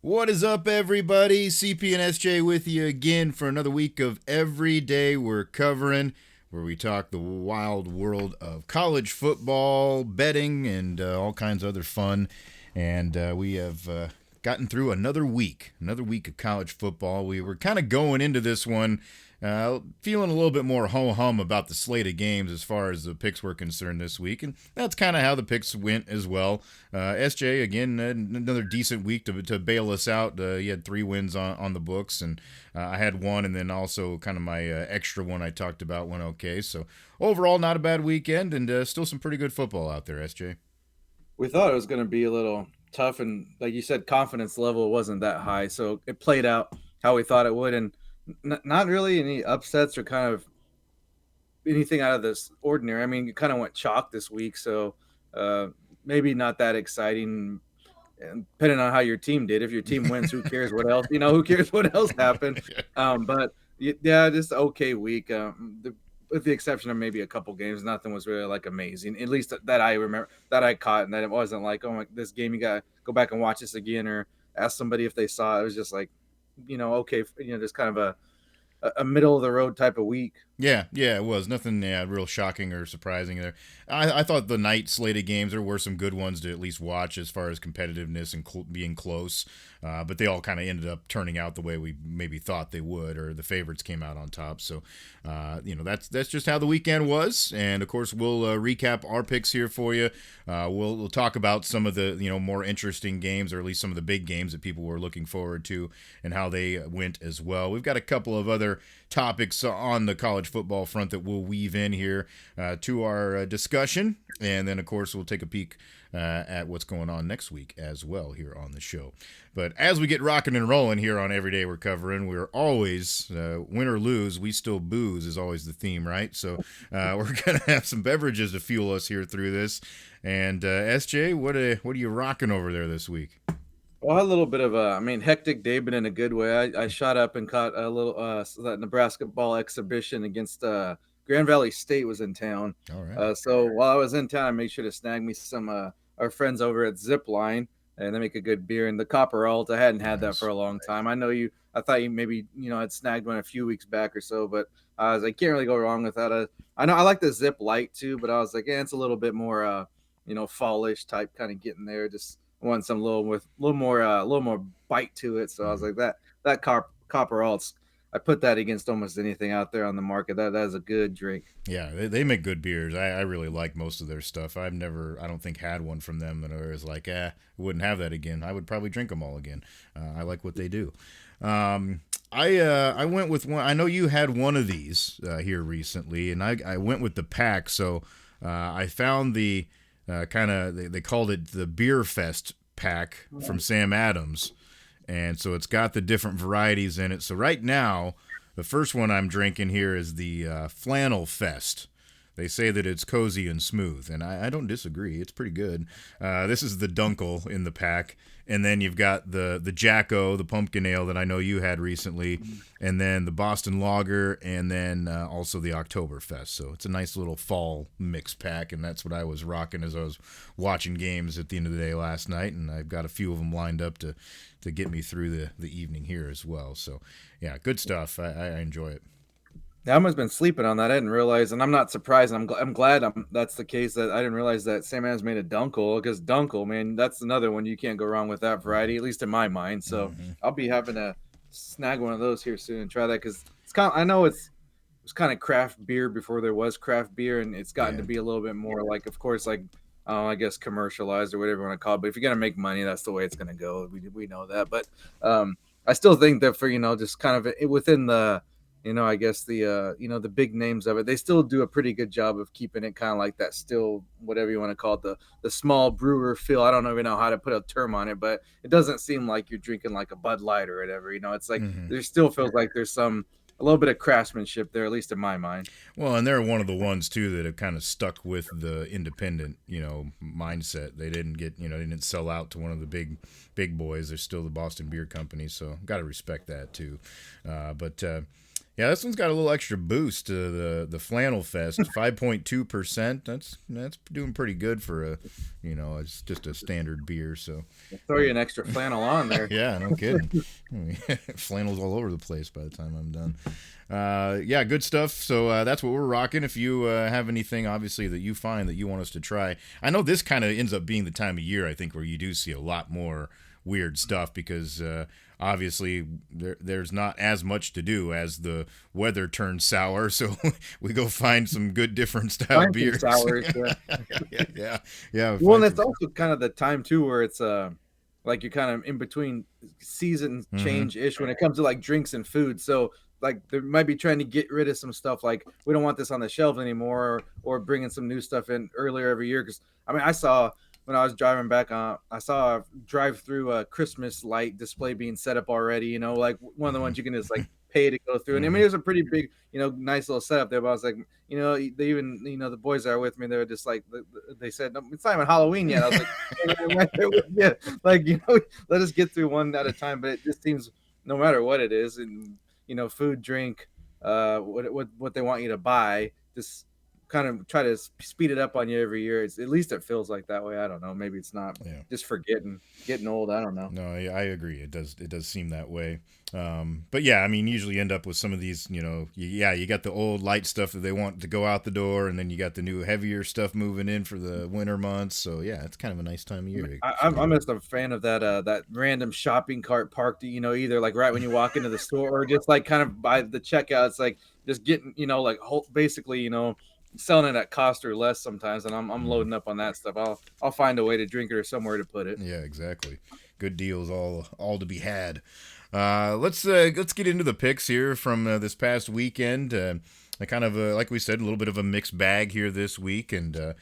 What is up, everybody? CP and SJ with you again for another week of Every Day We're Covering, where we talk the wild world of college football, betting, and all kinds of other fun. And we have gotten through another week of college football. We were kind of going into this one feeling a little bit more ho-hum about the slate of games as far as the picks were concerned this week, and that's kind of how the picks went as well. SJ, again, another decent week to bail us out. He had 3 wins on the books, and I had one, and then also kind of my extra one I talked about went okay. So overall, not a bad weekend, and still some pretty good football out there, SJ. We thought it was going to be a little tough, and like you said, confidence level wasn't that high, so it played out how we thought it would, and not really any upsets or kind of anything out of this ordinary. I mean, it kind of went chalk this week, so uh, maybe not that exciting. And depending on how your team did, if your team wins, who cares what else? Who cares what else happened? But yeah, just okay week. With the exception of maybe a couple games, nothing was really like amazing. At least that I remember, that I caught, and that it wasn't like, oh my, this game you got to go back and watch this again, or ask somebody if they saw it. It was just like, okay, just kind of a middle of the road type of week. Yeah, it was nothing real shocking or surprising there. I thought the night slated games there were some good ones to at least watch as far as competitiveness and being close, but they all kind of ended up turning out the way we maybe thought they would, or the favorites came out on top. So, that's just how the weekend was, and of course we'll recap our picks here for you. We'll talk about some of the more interesting games, or at least some of the big games that people were looking forward to, and how they went as well. We've got a couple of other topics on the college football front that we'll weave in here to our discussion. And then, of course, we'll take a peek at what's going on next week as well here on the show. But as we get rocking and rolling here on Every Day We're Covering, we're always, win or lose, we still booze is always the theme, right? So we're going to have some beverages to fuel us here through this. And SJ, what are you rocking over there this week? Well, a little bit of hectic day, but in a good way. I shot up and caught a little that Nebraska ball exhibition against Grand Valley State was in town. All right. So while I was in town, I made sure to snag me some our friends over at Zipline, and they make a good beer. And the Copper Alt, I hadn't had that Nice. for a long time. I know you. I thought you maybe had snagged one a few weeks back or so, but I was like, can't really go wrong with that. I know I like the Zip Light too, but I was like, it's a little bit more fallish type kind of getting there. Just want some little with a little more bite to it. So I was Mhm. like that copper alts. I put that against almost anything out there on the market. That is a good drink. Yeah, they make good beers. I really like most of their stuff. I don't think, had one from them that I was like, I wouldn't have that again. I would probably drink them all again. I like what they do. I went with one. I know you had one of these here recently, and I went with the pack. So I found the kind of they called it the Beer Fest pack from Sam Adams, and so it's got the different varieties in it. So right now, the first one I'm drinking here is the Flannel Fest. They say that it's cozy and smooth, and I don't disagree. It's pretty good. This is the Dunkel in the pack, and then you've got the Jacko, the pumpkin ale that I know you had recently, and then the Boston Lager, and then also the Oktoberfest. So it's a nice little fall mix pack, and that's what I was rocking as I was watching games at the end of the day last night, and I've got a few of them lined up to get me through the evening here as well. So yeah, good stuff. I enjoy it. Yeah, I must have been sleeping on that. I didn't realize, and I'm not surprised. I'm glad that's the case. That I didn't realize that Sam Adams made a Dunkel, because Dunkel, man, that's another one you can't go wrong with that variety, at least in my mind. So Mm-hmm. I'll be having to snag one of those here soon and try that, because it's kind. I know it was kind of craft beer before there was craft beer, and it's gotten Yeah. to be a little bit more like, of course, like I guess commercialized or whatever you want to call it. But if you're gonna make money, that's the way it's gonna go. We know that, but I still think that for just kind of within the I guess the big names of it, they still do a pretty good job of keeping it kind of like that, still whatever you want to call it, the small brewer feel. I don't even know how to put a term on it, but it doesn't seem like you're drinking like a Bud Light or whatever. It's like Mm-hmm. there still feels like there's a little bit of craftsmanship there, at least in my mind. Well, and they're one of the ones too that have kind of stuck with the independent, mindset. They didn't get, they didn't sell out to one of the big boys. They're still the Boston Beer Company, so got to respect that too. But Yeah, this one's got a little extra boost. The Flannel Fest, 5.2%. That's doing pretty good for a, it's just a standard beer. So, Throw you an extra flannel on there. yeah, no kidding. Flannels all over the place by the time I'm done. Yeah, good stuff. So that's what we're rocking. If you have anything, obviously, that you find that you want us to try, I know this kind of ends up being the time of year, I think, where you do see a lot more weird stuff because obviously there's not as much to do as the weather turns sour. So we go find some good different style Find some beers. sours. Yeah. Yeah, yeah. Well, and Find it's some. also kind of the time too where it's like you're kind of in between season Mm-hmm. change ish when it comes to like drinks and food. So like they might be trying to get rid of some stuff like we don't want this on the shelf anymore, or bringing some new stuff in earlier every year. Because I mean, I saw when I was driving back I saw a drive through a Christmas light display being set up already. You know, like one of the Mm-hmm. ones you can just like pay to go through. And I mean, Mm-hmm. it was a pretty big, nice little setup there. But I was like, they even, the boys that are with me, they were just like, they said, no, it's not even Halloween yet. I was like, right there with you. Like, let us get through one at a time. But it just seems no matter what it is, and, food, drink, what they want you to buy, just kind of try to speed it up on you every year. At least it feels like that way. I don't know. Maybe it's not Yeah. just forgetting, getting old. I don't know. No, I agree. It does seem that way. But yeah, I mean, usually end up with some of these, you got the old light stuff that they want to go out the door, and then you got the new heavier stuff moving in for the winter months. So yeah, it's kind of a nice time of year to I'm explore. just a fan of that random shopping cart parked, either like right when you walk into the store or just like kind of by the checkout. It's like just getting, like basically, selling it at cost or less sometimes, and I'm Mm-hmm. loading up on that stuff. I'll find a way to drink it or somewhere to put it. Yeah, exactly. Good deals, all to be had. Let's get into the picks here from this past weekend. I kind of like we said, a little bit of a mixed bag here this week, and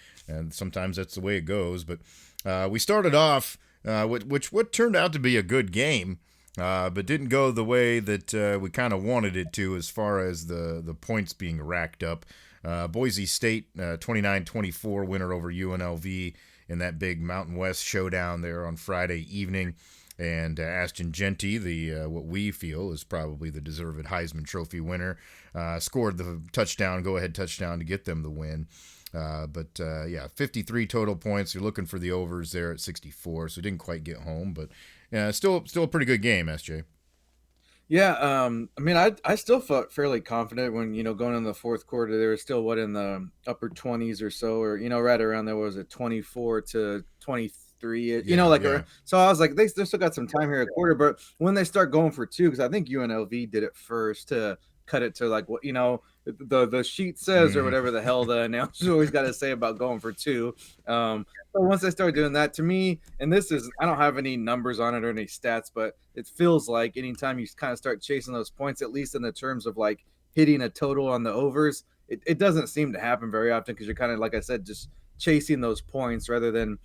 sometimes that's the way it goes. But we started off what turned out to be a good game. But didn't go the way that we kind of wanted it to as far as the points being racked up. Boise State 29-24 winner over UNLV in that big Mountain West showdown there on Friday evening. And Ashton Genty, the what we feel is probably the deserved Heisman Trophy winner, scored the go ahead touchdown to get them the win. Yeah, 53 total points. You're looking for the overs there at 64, so didn't quite get home, but still a pretty good game, SJ. Yeah, I mean, I still felt fairly confident when going in the fourth quarter. They were still what in the upper 20s or so, or right around there. Was it 24-23? Yeah, yeah. So I was like, they still got some time here at quarter. But when they start going for two, because I think UNLV did it first to cut it to like what the sheet says or Mm-hmm. whatever the hell the announcer always got to say about going for two. So once they start doing that, to me, and this is, I don't have any numbers on it or any stats, but it feels like anytime you kind of start chasing those points, at least in the terms of like hitting a total on the overs, it doesn't seem to happen very often because you're kind of, like I said, just chasing those points rather than,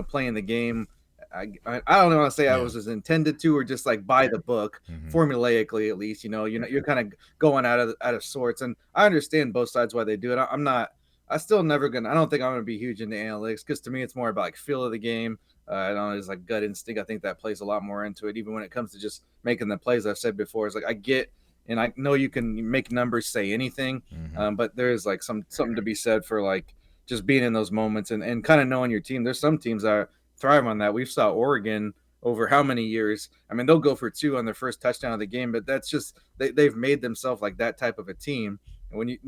playing the game. I don't want to say I Yeah. was as intended to, or just like by the book, Mm-hmm. formulaically at least. You're kind of going out of sorts, and I understand both sides why they do it. I'm not. I still never gonna. I don't think I'm gonna be huge into analytics because to me it's more about like feel of the game. I don't know, it's like gut instinct. I think that plays a lot more into it, even when it comes to just making the plays. I've said before, it's like I get and I know you can make numbers say anything, Mm-hmm. but there is like something to be said for like just being in those moments and kind of knowing your team. There's some teams that thrive on that. We've saw Oregon over how many years? I mean, they'll go for two on their first touchdown of the game, but that's just they've made themselves like that type of a team. And when you,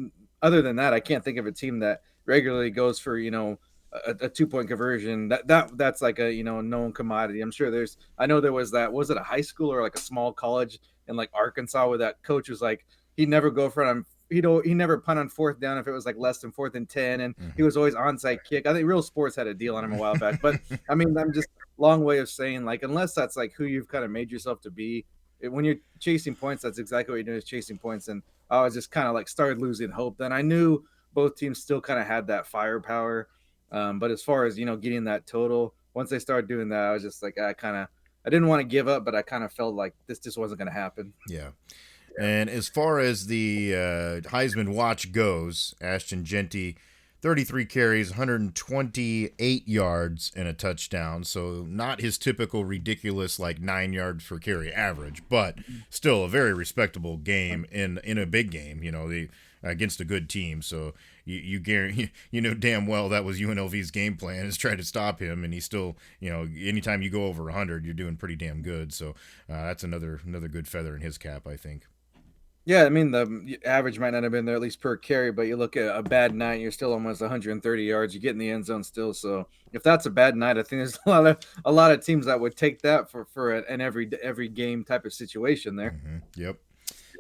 other than that, I can't think of a team that regularly goes for a 2 point conversion. That's like a known commodity. I'm sure there's. I know there was that. Was it a high school or like a small college in like Arkansas where that coach was like he'd never go for it on. He never punt on fourth down if it was like less than 4th and 10, and he was always onside kick. I think Real Sports had a deal on him a while back, but I mean, I'm just long way of saying like unless that's like who you've kind of made yourself to be, when you're chasing points, that's exactly what you're doing is chasing points. And I was just kind of like started losing hope. Then I knew both teams still kind of had that firepower, but as far as getting that total, once they started doing that, I was just like I didn't want to give up, but I kind of felt like this just wasn't going to happen. Yeah. And as far as the Heisman watch goes, Ashton Genty, 33 carries, 128 yards, and a touchdown. So not his typical ridiculous like 9 yards per carry average, but still a very respectable game in a big game. The against a good team. So you guarantee you know damn well that was UNLV's game plan is try to stop him, and he's still anytime you go over 100, you're doing pretty damn good. So that's another good feather in his cap, I think. Yeah, I mean the average might not have been there at least per carry, but you look at a bad night, you're still almost 130 yards. You get in the end zone still. So if that's a bad night, I think there's a lot of teams that would take that for an every game type of situation there. Yep.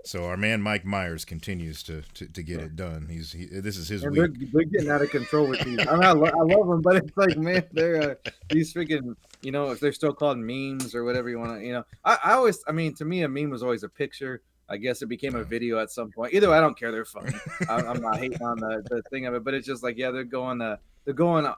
So our man Mike Myers continues to get Yeah. it done. This is his And they're week. they're getting out of control with these. I love them, but it's like, man, they're these freaking, if they're still called memes or whatever you want to, I always, I mean, to me, a meme was always a picture. I guess it became a video at some point. Either way, I don't care. They're funny. I'm not hating on the thing of it, but it's just like, yeah, they're going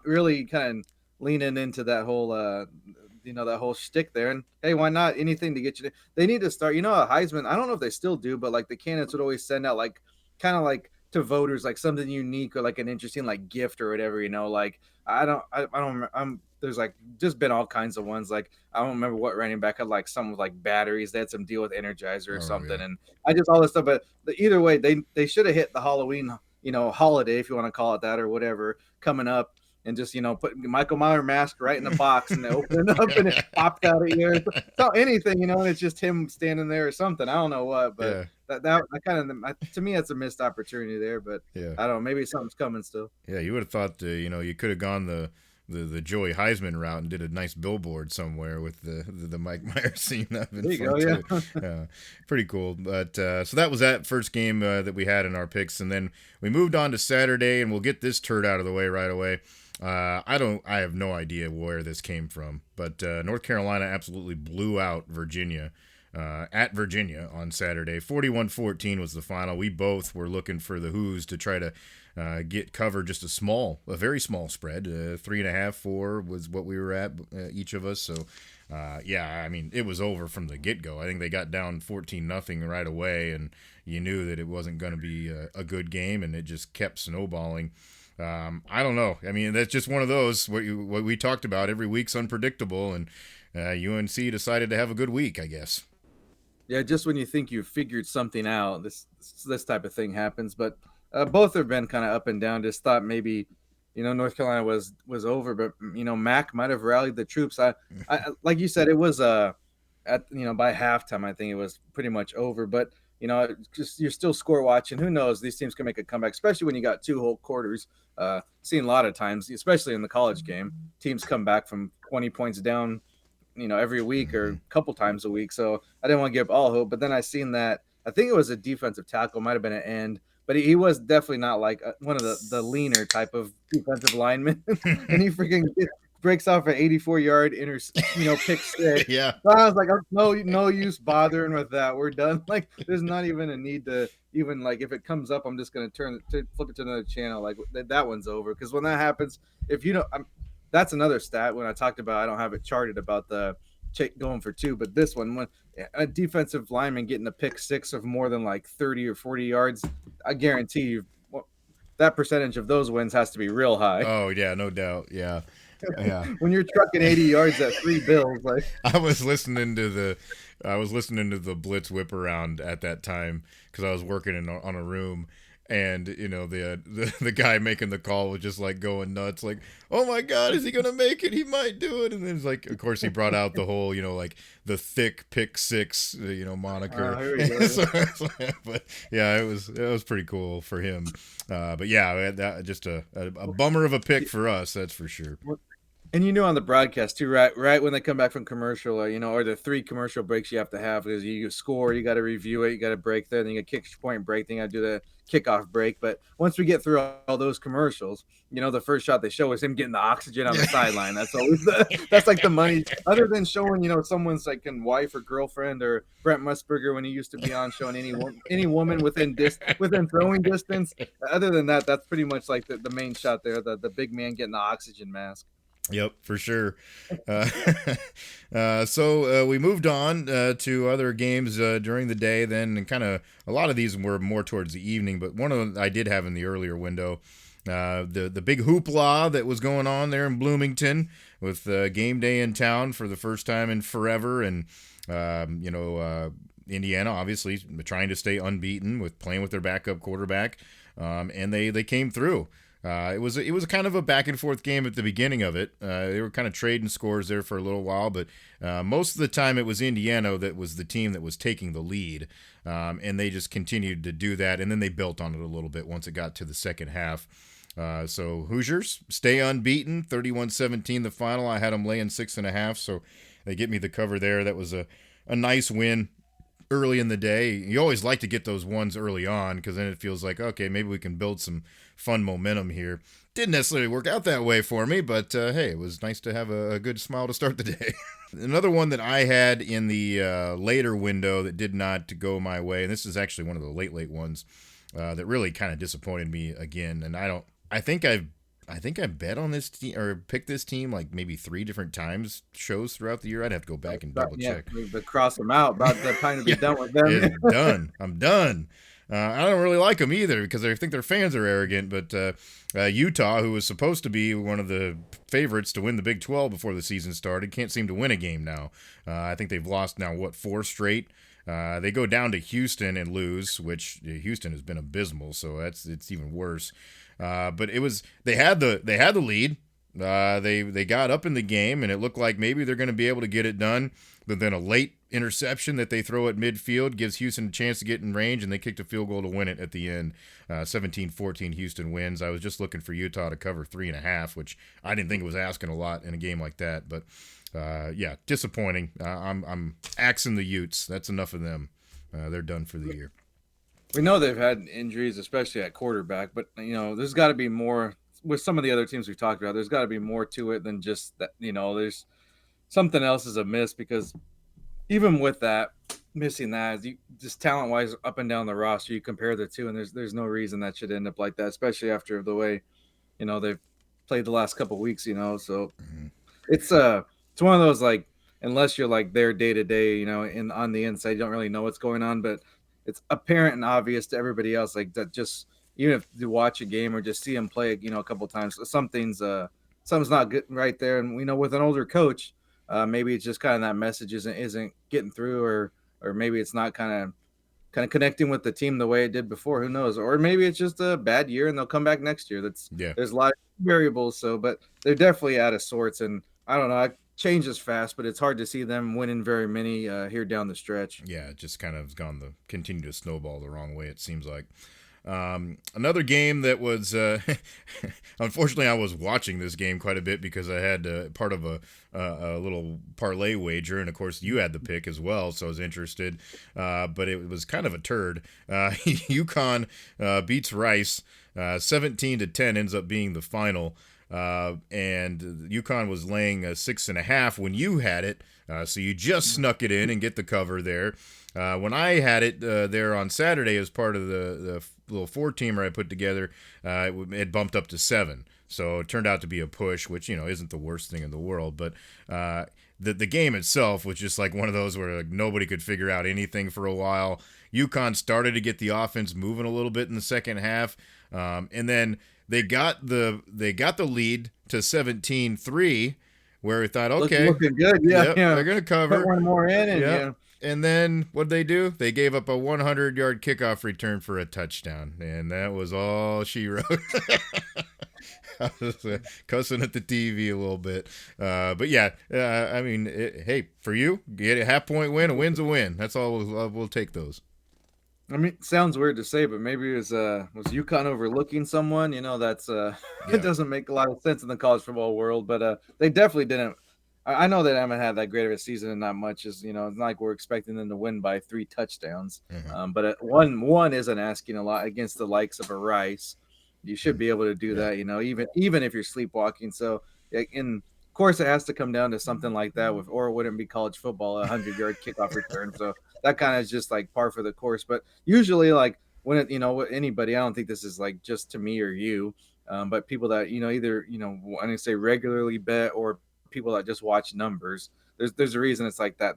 really kind of leaning into that whole that whole shtick there. And hey, why not anything to get you? They need to start. A Heisman. I don't know if they still do, but like the candidates would always send out like kind of like to voters like something unique or like an interesting like gift or whatever. Like I'm there's like just been all kinds of ones. Like I don't remember what running back had like some with like batteries. They had some deal with Energizer or Oh yeah. something, and I just all this stuff. But either way, they should have hit the Halloween holiday, if you want to call it that or whatever, coming up, and just put Michael Myers mask right in the box and they open it up and it popped out of here. So anything, and it's just him standing there or something. I don't know what, but Yeah. that kind of, to me, that's a missed opportunity there. But Yeah. I don't know, maybe something's coming still. Yeah. You would have thought you could have gone the Joey Heisman route and did a nice billboard somewhere with the Mike Myers scene. That'd been There you fun go. too. Yeah. Pretty cool. But so that was that first game that we had in our picks, and then we moved on to Saturday, and we'll get this turd out of the way right away. I have no idea where this came from, but North Carolina absolutely blew out Virginia. At Virginia on Saturday. 41-14 was the final. We both were looking for the Who's to try to get cover just a very small spread. 3.5, 4 was what we were at, each of us. So, yeah, I mean, it was over from the get-go. I think they got down 14-0 right away, and you knew that it wasn't going to be a good game, and it just kept snowballing. I don't know. I mean, that's just one of those, what we talked about, every week's unpredictable, and UNC decided to have a good week, I guess. Yeah, just when you think you've figured something out, this type of thing happens. But both have been kind of up and down. Just thought maybe, North Carolina was over, but Mac might have rallied the troops. I like you said, it was at by halftime, I think it was pretty much over. But just you're still score watching. Who knows? These teams can make a comeback, especially when you got two whole quarters. Seen a lot of times, especially in the college game, teams come back from 20 points down every week or a couple times a week. So I didn't want to give up all hope. But then I seen that I think it was a defensive tackle, might have been an end, but he was definitely not like one of the leaner type of defensive linemen. And he freaking breaks off an 84-yard pick six. Yeah. So I was like, no use bothering with that. We're done. Like, there's not even a need to even like if it comes up, I'm just gonna flip it to another channel. Like that one's over because when that happens, if that's another stat when I talked about I don't have it charted about the going for two, but this one when a defensive lineman getting a pick six of more than like 30 or 40 yards, I guarantee you that percentage of those wins has to be real high. Oh yeah, no doubt. Yeah. Yeah. When you're trucking 80 yards at 3 bills, like I was listening to the Blitz whip around at that time because I was working on a room, and the guy making the call was just like going nuts, like, oh my god, is he gonna make it? He might do it. And then it's like, of course, he brought out the whole like the thick pick six moniker. here we go. But yeah, it was pretty cool for him. But yeah, that just a bummer of a pick for us, that's for sure. And on the broadcast too, right when they come back from commercial, or the 3 commercial breaks you have to have because you score, you got to review it, you got to break there, then you got kick point break, then you got to do the kickoff break. But once we get through all those commercials, the first shot they show is him getting the oxygen on the sideline. That's always that's like the money. Other than showing someone's like wife or girlfriend or Brent Musburger when he used to be on showing any woman within throwing distance. Other than that, that's pretty much like the main shot there, the big man getting the oxygen mask. Yep, for sure. Uh, so we moved on to other games during the day then, and kind of a lot of these were more towards the evening, but one of them I did have in the earlier window The big hoopla that was going on there in Bloomington with game day in town for the first time in forever, and Indiana obviously trying to stay unbeaten with playing with their backup quarterback, and they came through. It was kind of a back and forth game at the beginning of it. They were kind of trading scores there for a little while, but most of the time it was Indiana that was the team that was taking the lead, and they just continued to do that, and then they built on it a little bit once it got to the second half. So Hoosiers stay unbeaten, 31-17 the final. I had them laying 6.5, so they get me the cover there. That was a nice win early in the day. You always like to get those ones early on because then it feels like, okay, maybe we can build some fun momentum here. Didn't necessarily work out that way for me, but hey, it was nice to have a good smile to start the day. Another one that I had in the later window that did not go my way, and this is actually one of the late ones that really kind of disappointed me again. And I think I've bet on this team or picked this team like maybe 3 different shows throughout the year. I'd have to go back and double Yeah, check. we've crossed them out. About the time to be Yeah, done with them. it's done. I'm done. I don't really like them either because I think their fans are arrogant. But Utah, who was supposed to be one of the favorites to win the Big 12 before the season started, can't seem to win a game now. I think they've lost now, 4 straight? They go down to Houston and lose, which Houston has been abysmal, so it's even worse. But they had the lead. They got up in the game, and it looked like maybe they're going to be able to get it done. But then a late interception that they throw at midfield gives Houston a chance to get in range, and they kicked a field goal to win it at the end. 17-14 Houston wins. I was just looking for Utah to cover 3.5, which I didn't think it was asking a lot in a game like that. But yeah, disappointing. I'm axing the Utes. That's enough of them. They're done for the year. We know they've had injuries, especially at quarterback, but there's got to be more with some of the other teams we've talked about. There's got to be more to it than just that. There's something else is amiss because even with that, missing that, you just talent wise up and down the roster, you compare the two, and there's no reason that should end up like that, especially after the way they've played the last couple of weeks. So Mhm. it's one of those like unless you're like there day to day, in on the inside, you don't really know what's going on, but it's apparent and obvious to everybody else like that. Just even if you watch a game or just see him play, a couple times, something's not good right there. And with an older coach, maybe it's just kind of that message isn't getting through, or maybe it's not kind of connecting with the team the way it did before. Who knows? Or maybe it's just a bad year and they'll come back next year. Yeah. There's a lot of variables. So, but they're definitely out of sorts. And I don't know. It changes fast, but it's hard to see them winning very many here down the stretch. Yeah, it just kind of has continue to snowball the wrong way, it seems like. Another game that was, unfortunately, I was watching this game quite a bit because I had part of a little parlay wager, and of course, you had the pick as well, so I was interested. But it was kind of a turd. UConn beats Rice, 17-10 ends up being the final. And UConn was laying 6.5 when you had it, so you just snuck it in and get the cover there. When I had it there on Saturday as part of the little 4-teamer I put together, it bumped up to 7. So it turned out to be a push, which isn't the worst thing in the world. But the game itself was just like one of those where like, nobody could figure out anything for a while. UConn started to get the offense moving a little bit in the second half, and then they got the lead to 17-3, where we thought, okay, Looking good. Yeah. yep, Yeah. they're gonna cover. Put one more in and Yep. yeah. And then what'd they do? They gave up a 100-yard kickoff return for a touchdown, and that was all she wrote. I was cussing at the TV a little bit, but yeah, I mean, hey, for you, get a half-point win. A win's a win. That's all. We'll take those. I mean, it sounds weird to say, but maybe it was UConn overlooking someone. That's it Yeah. doesn't make a lot of sense in the college football world, but they definitely didn't. I know they haven't had that great of a season and not much is it's not like we're expecting them to win by 3 touchdowns. Mm-hmm. But one isn't asking a lot against the likes of a Rice. You should be able to do Yeah. that, even if you're sleepwalking. So in of course it has to come down to something like that or it wouldn't be college football, 100-yard kickoff return. So that kind of is just like par for the course. But usually like when with anybody, I don't think this is like just to me or you. But people that either when I say regularly bet or people that just watch numbers, there's a reason it's like that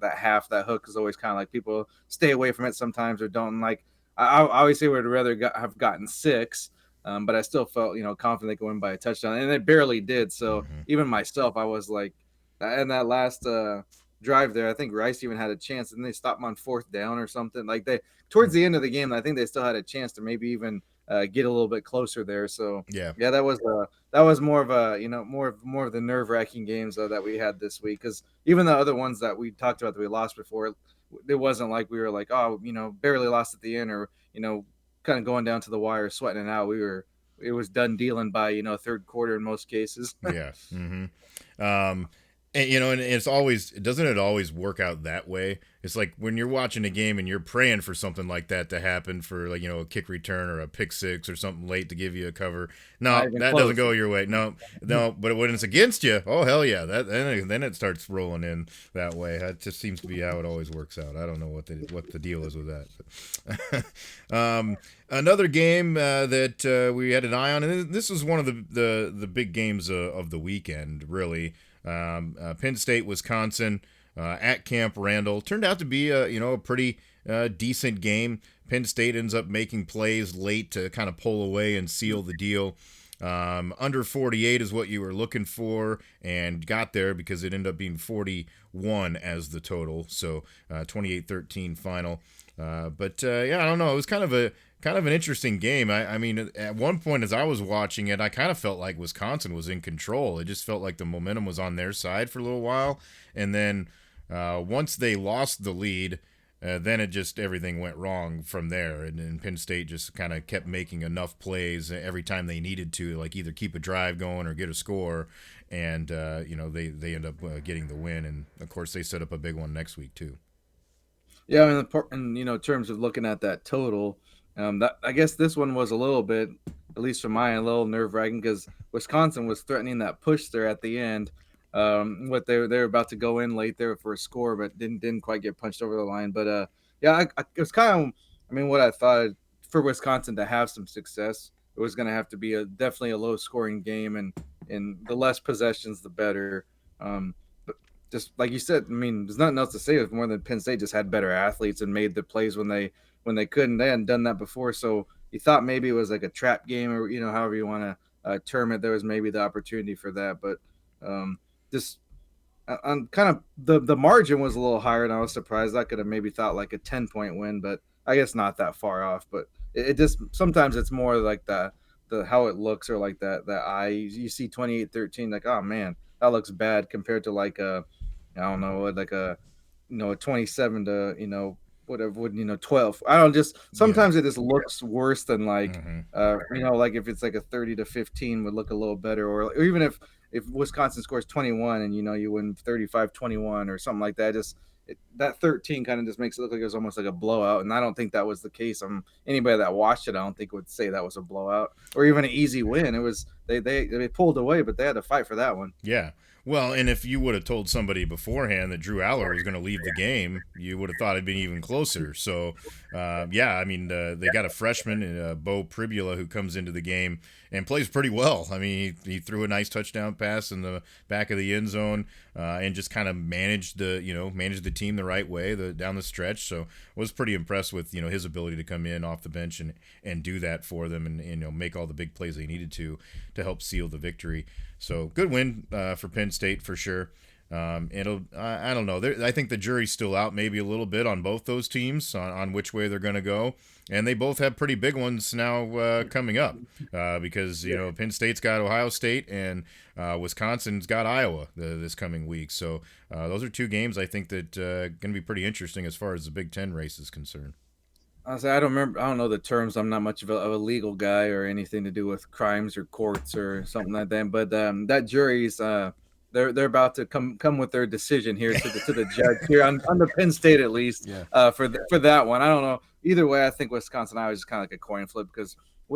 hook is always kind of like people stay away from it sometimes or don't like. I always say would rather have gotten 6 but I still felt confident they could win by a touchdown, and they barely did. So Hmm. even myself, I was like, in that last drive there, I think Rice even had a chance, and they stopped him on fourth down or something. Like they towards the end of the game, I think they still had a chance to maybe even get a little bit closer there. So Yeah. yeah, that was more of a more of the nerve wracking games that we had this week, because even the other ones that we talked about that we lost before, it wasn't like we were like, oh, barely lost at the end, or kind of going down to the wire, sweating it out. It was done dealing by third quarter in most cases. Yeah. Um, and it's always doesn't it always work out that way? It's like when you're watching a game and you're praying for something like that to happen for like a kick return or a pick six or something late to give you a cover. Not No, even that doesn't close. go your way. No, no. But when it's against you, oh hell yeah, then it starts rolling in that way. That just seems to be how it always works out. I don't know what the deal is with that. But, another game that we had an eye on, and this was one of the big games of the weekend, really. Penn State, Wisconsin, at Camp Randall turned out to be a pretty decent game. Penn State ends up making plays late to kind of pull away and seal the deal. Under 48 is what you were looking for, and got there because it ended up being 41 as the total. So 28-13 final. But yeah, I don't know. It was kind of an interesting game. I mean, at one point as I was watching it, I kind of felt like Wisconsin was in control. It just felt like the momentum was on their side for a little while, and then once they lost the lead, then it just everything went wrong from there, and Penn State just kind of kept making enough plays every time they needed to, like either keep a drive going or get a score, and they end up getting the win, and of course they set up a big one next week too. Yeah, I mean, in terms of looking at that total, that I guess this one was a little bit, at least for mine, a little nerve wracking, because Wisconsin was threatening that push there at the end. What they were about to go in late there for a score, but didn't quite get punched over the line. But yeah, it was kind of, I mean, what I thought for Wisconsin to have some success, it was going to have to be definitely a low scoring game, and the less possessions, the better. Um, just like you said, I mean, there's nothing else to say. More than Penn State just had better athletes and made the plays when they couldn't. They hadn't done that before, so you thought maybe it was like a trap game, or however you want to term it. There was maybe the opportunity for that, but um, just on kind of the margin was a little higher, and I was surprised. I could have maybe thought like a 10-point win, but I guess not that far off. But it just sometimes it's more like the how it looks, or like that eye. You see 28-13, like, oh man, that looks bad compared to like a, I don't know, like a, a 27 to whatever, would 12. I don't, just Yeah. sometimes it just looks worse than like Hmm. like if it's like a 30-15 would look a little better, or even if Wisconsin scores 21 and you win 35-21 or something like that, that 13 kind of just makes it look like it was almost like a blowout, and I don't think that was the case. Anybody that watched it, I don't think would say that was a blowout or even an easy win. It was, they pulled away, but they had to fight for that one. Yeah. Well, and if you would have told somebody beforehand that Drew Aller was going to leave the game, you would have thought it'd been even closer. So, yeah, I mean, they got a freshman, Bo Pribula, who comes into the game and plays pretty well. I mean, he threw a nice touchdown pass in the back of the end zone, and just kind of managed the team the right way down the stretch. So, was pretty impressed with his ability to come in off the bench and do that for them, and make all the big plays they needed to help seal the victory. So good win for Penn State for sure. I don't know. I think the jury's still out maybe a little bit on both those teams on which way they're going to go, and they both have pretty big ones now coming up because Penn State's got Ohio State and Wisconsin's got Iowa this coming week. So those are two games I think that going to be pretty interesting as far as the Big Ten race is concerned. Honestly, I don't remember. I don't know the terms. I'm not much of a legal guy or anything to do with crimes or courts or something like that. But that jury's they're about to come with their decision here to the judge here on the Penn State, at least, Yeah. for that one. I don't know. Either way, I think Wisconsin Iowa is kind of like a coin flip, because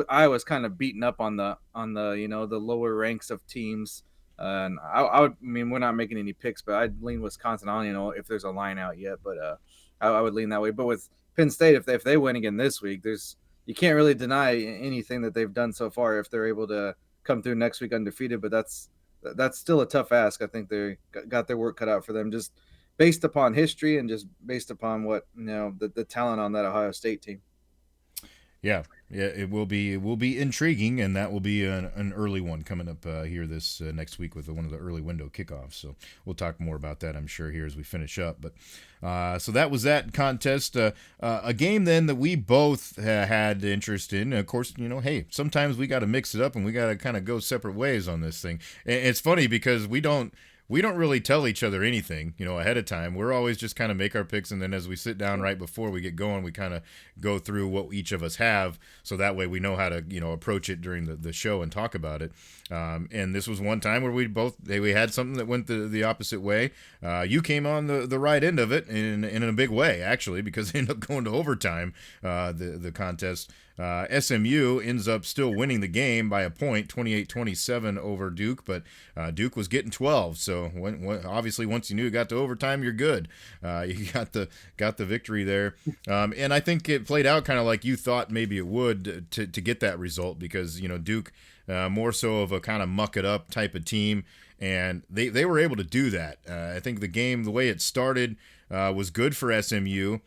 Iowa's kind of beaten up on the the lower ranks of teams. And I mean, we're not making any picks, but I'd lean Wisconsin. I don't even know if there's a line out yet, but I would lean that way. But with Penn State, if they win again this week, you can't really deny anything that they've done so far if they're able to come through next week undefeated. But that's still a tough ask. I think they got their work cut out for them, just based upon history and just based upon what the talent on that Ohio State team. Yeah, yeah, it will be intriguing, and that will be an early one coming up here this next week with one of the early window kickoffs. So we'll talk more about that, I'm sure, here as we finish up. But so that was that contest. A game then that we both had interest in. Of course, hey, sometimes we got to mix it up and we got to kind of go separate ways on this thing. It's funny because we don't really tell each other anything, ahead of time. We're always just kind of make our picks, and then as we sit down right before we get going, we kind of go through what each of us have, so that way we know how to, approach it during the show and talk about it. And this was one time where we had something that went the opposite way. You came on the right end of it in a big way, actually, because they ended up going to overtime. The contest. SMU ends up still winning the game by a point, 28-27 over Duke, but Duke was getting 12. So obviously, once you knew it got to overtime, you're good. You got the victory there, and I think it played out kind of like you thought maybe it would to get that result because Duke more so of a kind of muck it up type of team, and they were able to do that. I think the game, the way it started, was good for SMU.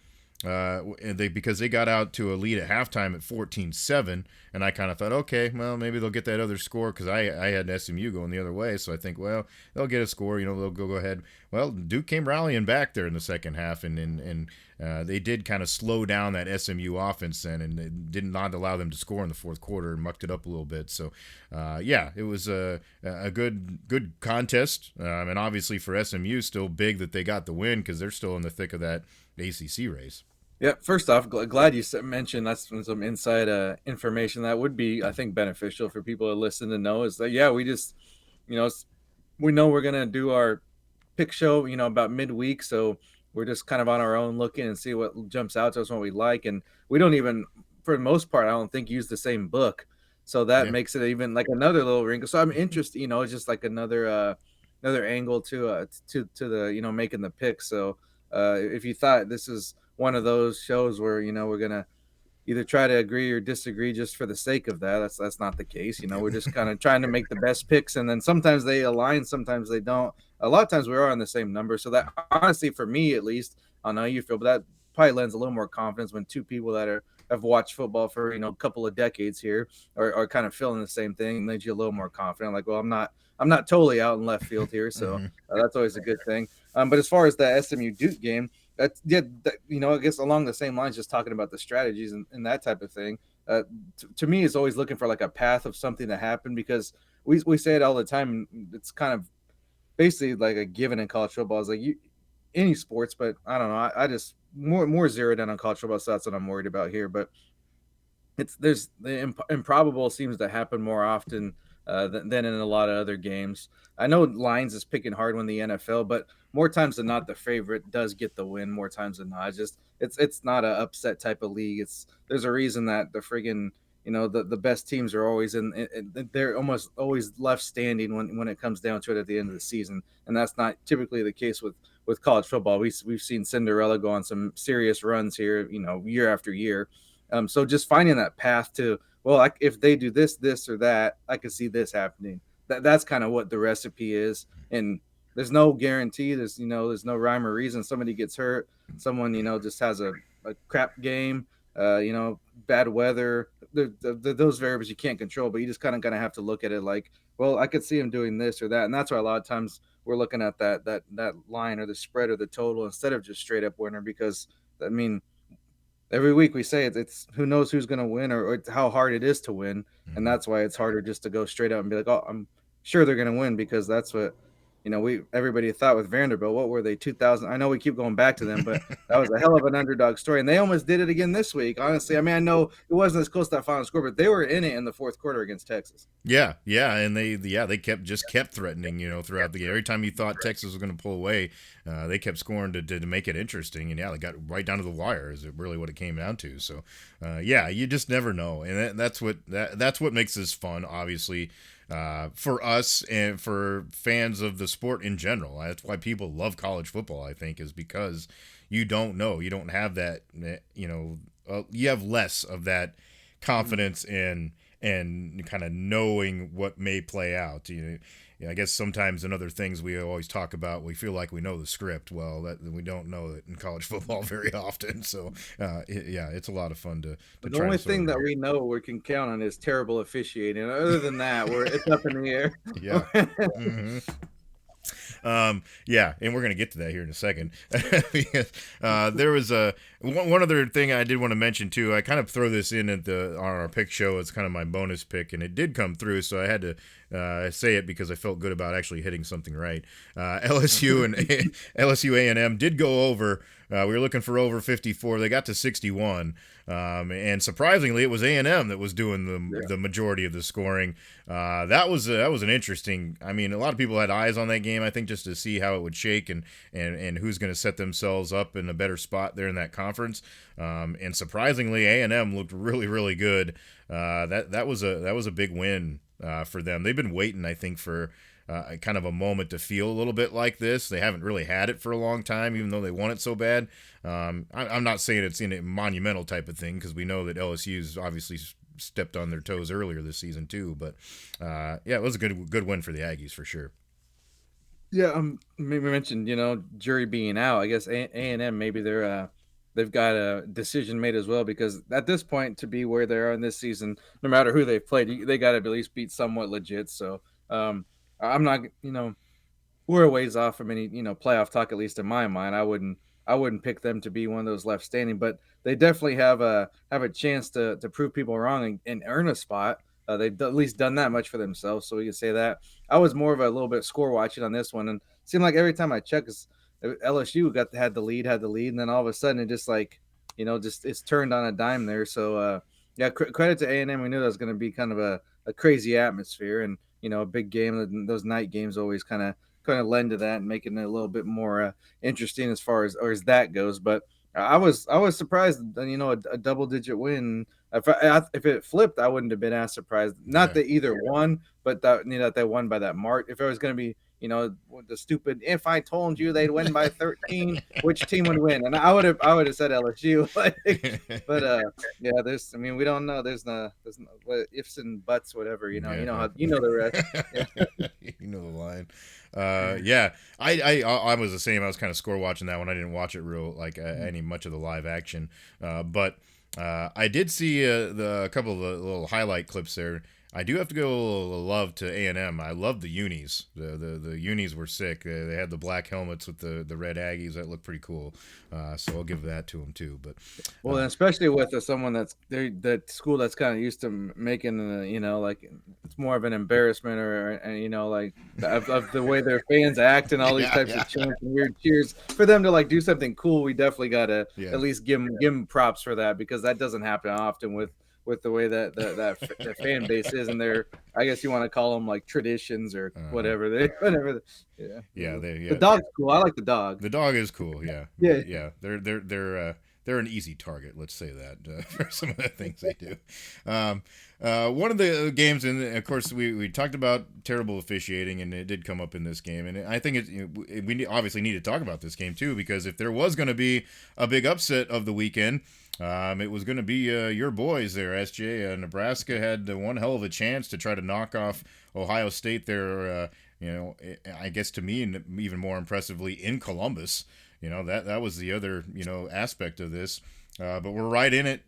Because they got out to a lead at halftime at 14-7, and I kind of thought, okay, well, maybe they'll get that other score because I had SMU going the other way, so I think, well, they'll get a score, they'll go ahead. Well, Duke came rallying back there in the second half, and they did kind of slow down that SMU offense then, and it did not allow them to score in the fourth quarter and mucked it up a little bit. So, yeah, it was a good contest, and obviously for SMU, still big that they got the win because they're still in the thick of that ACC race. Yeah, first off, glad you mentioned that's some inside information that would be, I think, beneficial for people to listen to know. Is that yeah, we just, you know, we know we're gonna do our pick show, about midweek, so we're just kind of on our own looking and see what jumps out to us, what we like, and we don't even, for the most part, I don't think use the same book, so that Yeah. makes it even like another little wrinkle. So I'm interested, it's just like another angle to the making the pick. So if you thought this is one of those shows where we're gonna either try to agree or disagree just for the sake of that. That's not the case. We're just kind of trying to make the best picks, and then sometimes they align, sometimes they don't. A lot of times we are on the same number, so that honestly, for me at least, I don't know how you feel, but that probably lends a little more confidence when two people that have watched football for a couple of decades here are kind of feeling the same thing, and leads you a little more confident. Like, well, I'm not totally out in left field here, so Hmm. that's always a good thing. But as far as the SMU Duke game, that's yeah, I guess along the same lines, just talking about the strategies and that type of thing. To me, is always looking for like a path of something to happen because we say it all the time. It's kind of basically like a given in college football. It's like any sports, but I don't know. I just more zeroed in on college football, so that's what I'm worried about here. But there's the improbable seems to happen more often than in a lot of other games. I know lines is picking hard when the NFL, but more times than not, the favorite does get the win. More times than not, it's not a upset type of league. There's a reason that the friggin' the best teams are always they're almost always left standing when it comes down to it at the end of the season, and that's not typically the case with college football. We've seen Cinderella go on some serious runs here, year after year. So just finding that path to, well, if they do this or that, I could see this happening. That's kind of what the recipe is, and there's no guarantee. There's no rhyme or reason. Somebody gets hurt. Someone just has a crap game. Bad weather. Those variables you can't control, but you just kind of gonna have to look at it like, well, I could see him doing this or that, and that's why a lot of times we're looking at that line or the spread or the total instead of just straight up winner because I mean every week we say it's who knows who's going to win or how hard it is to win, and Hmm. that's why it's harder just to go straight out and be like, oh, I'm sure they're going to win because that's what we everybody thought with Vanderbilt. What were they 2000? I know we keep going back to them, but that was a hell of an underdog story, and they almost did it again this week. Honestly, I mean, I know it wasn't as close to that final score, but they were in it in the fourth quarter against Texas. Yeah, yeah, and they kept threatening, throughout the game. Every time you thought Texas was going to pull away, they kept scoring to make it interesting, and yeah, they got right down to the wire. Is really what it came down to. So, yeah, you just never know, and that's what makes this fun, obviously, for us and for fans of the sport in general. That's why people love college football. I think is because you don't know, you don't have that, you have less of that confidence and kind of knowing what may play out. Yeah, I guess sometimes in other things we always talk about, we feel like we know the script. Well, that we don't know it in college football very often. So, yeah, it's a lot of fun to But the try to only sort thing that out. we know we can count on is terrible officiating. Other than that, it's up in the air. Yeah. Hmm. Yeah, and we're gonna get to that here in a second. Because, there was one other thing I did want to mention too. I kind of throw this in at the on our pick show. It's kind of my bonus pick, and it did come through, so I had to say it because I felt good about actually hitting something right. LSU and LSU A&M did go over. We were looking for over 54. They got to 61, and surprisingly, it was A&M that was doing Yeah. the majority of the scoring. That was an interesting. I mean, a lot of people had eyes on that game. I think just to see how it would shake and who's going to set themselves up in a better spot there in that conference. And surprisingly, A&M looked really good. That was a big win for them. They've been waiting, I think, for kind of a moment to feel a little bit like this. They haven't really had it for a long time, even though they want it so bad. I'm not saying it's in a monumental type of thing because we know that LSU's obviously stepped on their toes earlier this season too. But yeah, it was a good win for the Aggies for sure. Yeah, we mentioned, jury being out. I guess and M maybe they've got a decision made as well because at this point to be where they are in this season, no matter who they've played, they got to at least beat somewhat legit. So um, I'm not, we're a ways off from any playoff talk, at least in my mind. I wouldn't pick them to be one of those left standing, but they definitely have a chance to prove people wrong and earn a spot. They've at least done that much for themselves, so we can say that. I was more of a little bit score watching on this one, and it seemed like every time I check, LSU had the lead, and then all of a sudden it just like just it's turned on a dime there. So yeah, credit to A&M. We knew that was going to be kind of a crazy atmosphere, and a big game. Those night games always kind of lend to that and making it a little bit more interesting as far as that goes. But I was surprised, a double digit win. If it flipped, I wouldn't have been as surprised. Not Yeah. that either won, but that they won by that mark. If it was going to be, the stupid, if I told you they'd win by 13, which team would win? And I would have said LSU. But yeah, I mean, we don't know. There's no ifs and buts, whatever. Yeah, The rest. Yeah. you know the line. Yeah, I was the same. I was kind of score watching that one. I didn't watch it real like any much of the live action, but I did see a couple of the little highlight clips there. I do have to go love to A&M. I love the unis. The unis were sick. They had the black helmets with the red Aggies. That looked pretty cool. So I'll give that to them too. But Well, and especially with someone that's there, that school that's kind of used to making, like it's more of an embarrassment and like of the way their fans act and all these yeah, types yeah, of chants and weird cheers for them to like do something cool. We definitely got to yeah. at least give them props for that because that doesn't happen often with the way that fan base is and their I guess you want to call them like traditions or Uh-huh. whatever they whatever. Yeah, Yeah, they the yeah. dog's cool. I like the dog. The dog is cool, yeah, Yeah. but yeah, they're an easy target. Let's say that for some of the things they do. Um, one of the games, and of course we talked about terrible officiating, and it did come up in this game, and I think obviously need to talk about this game too because if there was going to be a big upset of the weekend. It was going to be your boys there, SJ. Nebraska had one hell of a chance to try to knock off Ohio State there. I guess to me, and even more impressively, in Columbus. That was the other aspect of this. But we're right in it,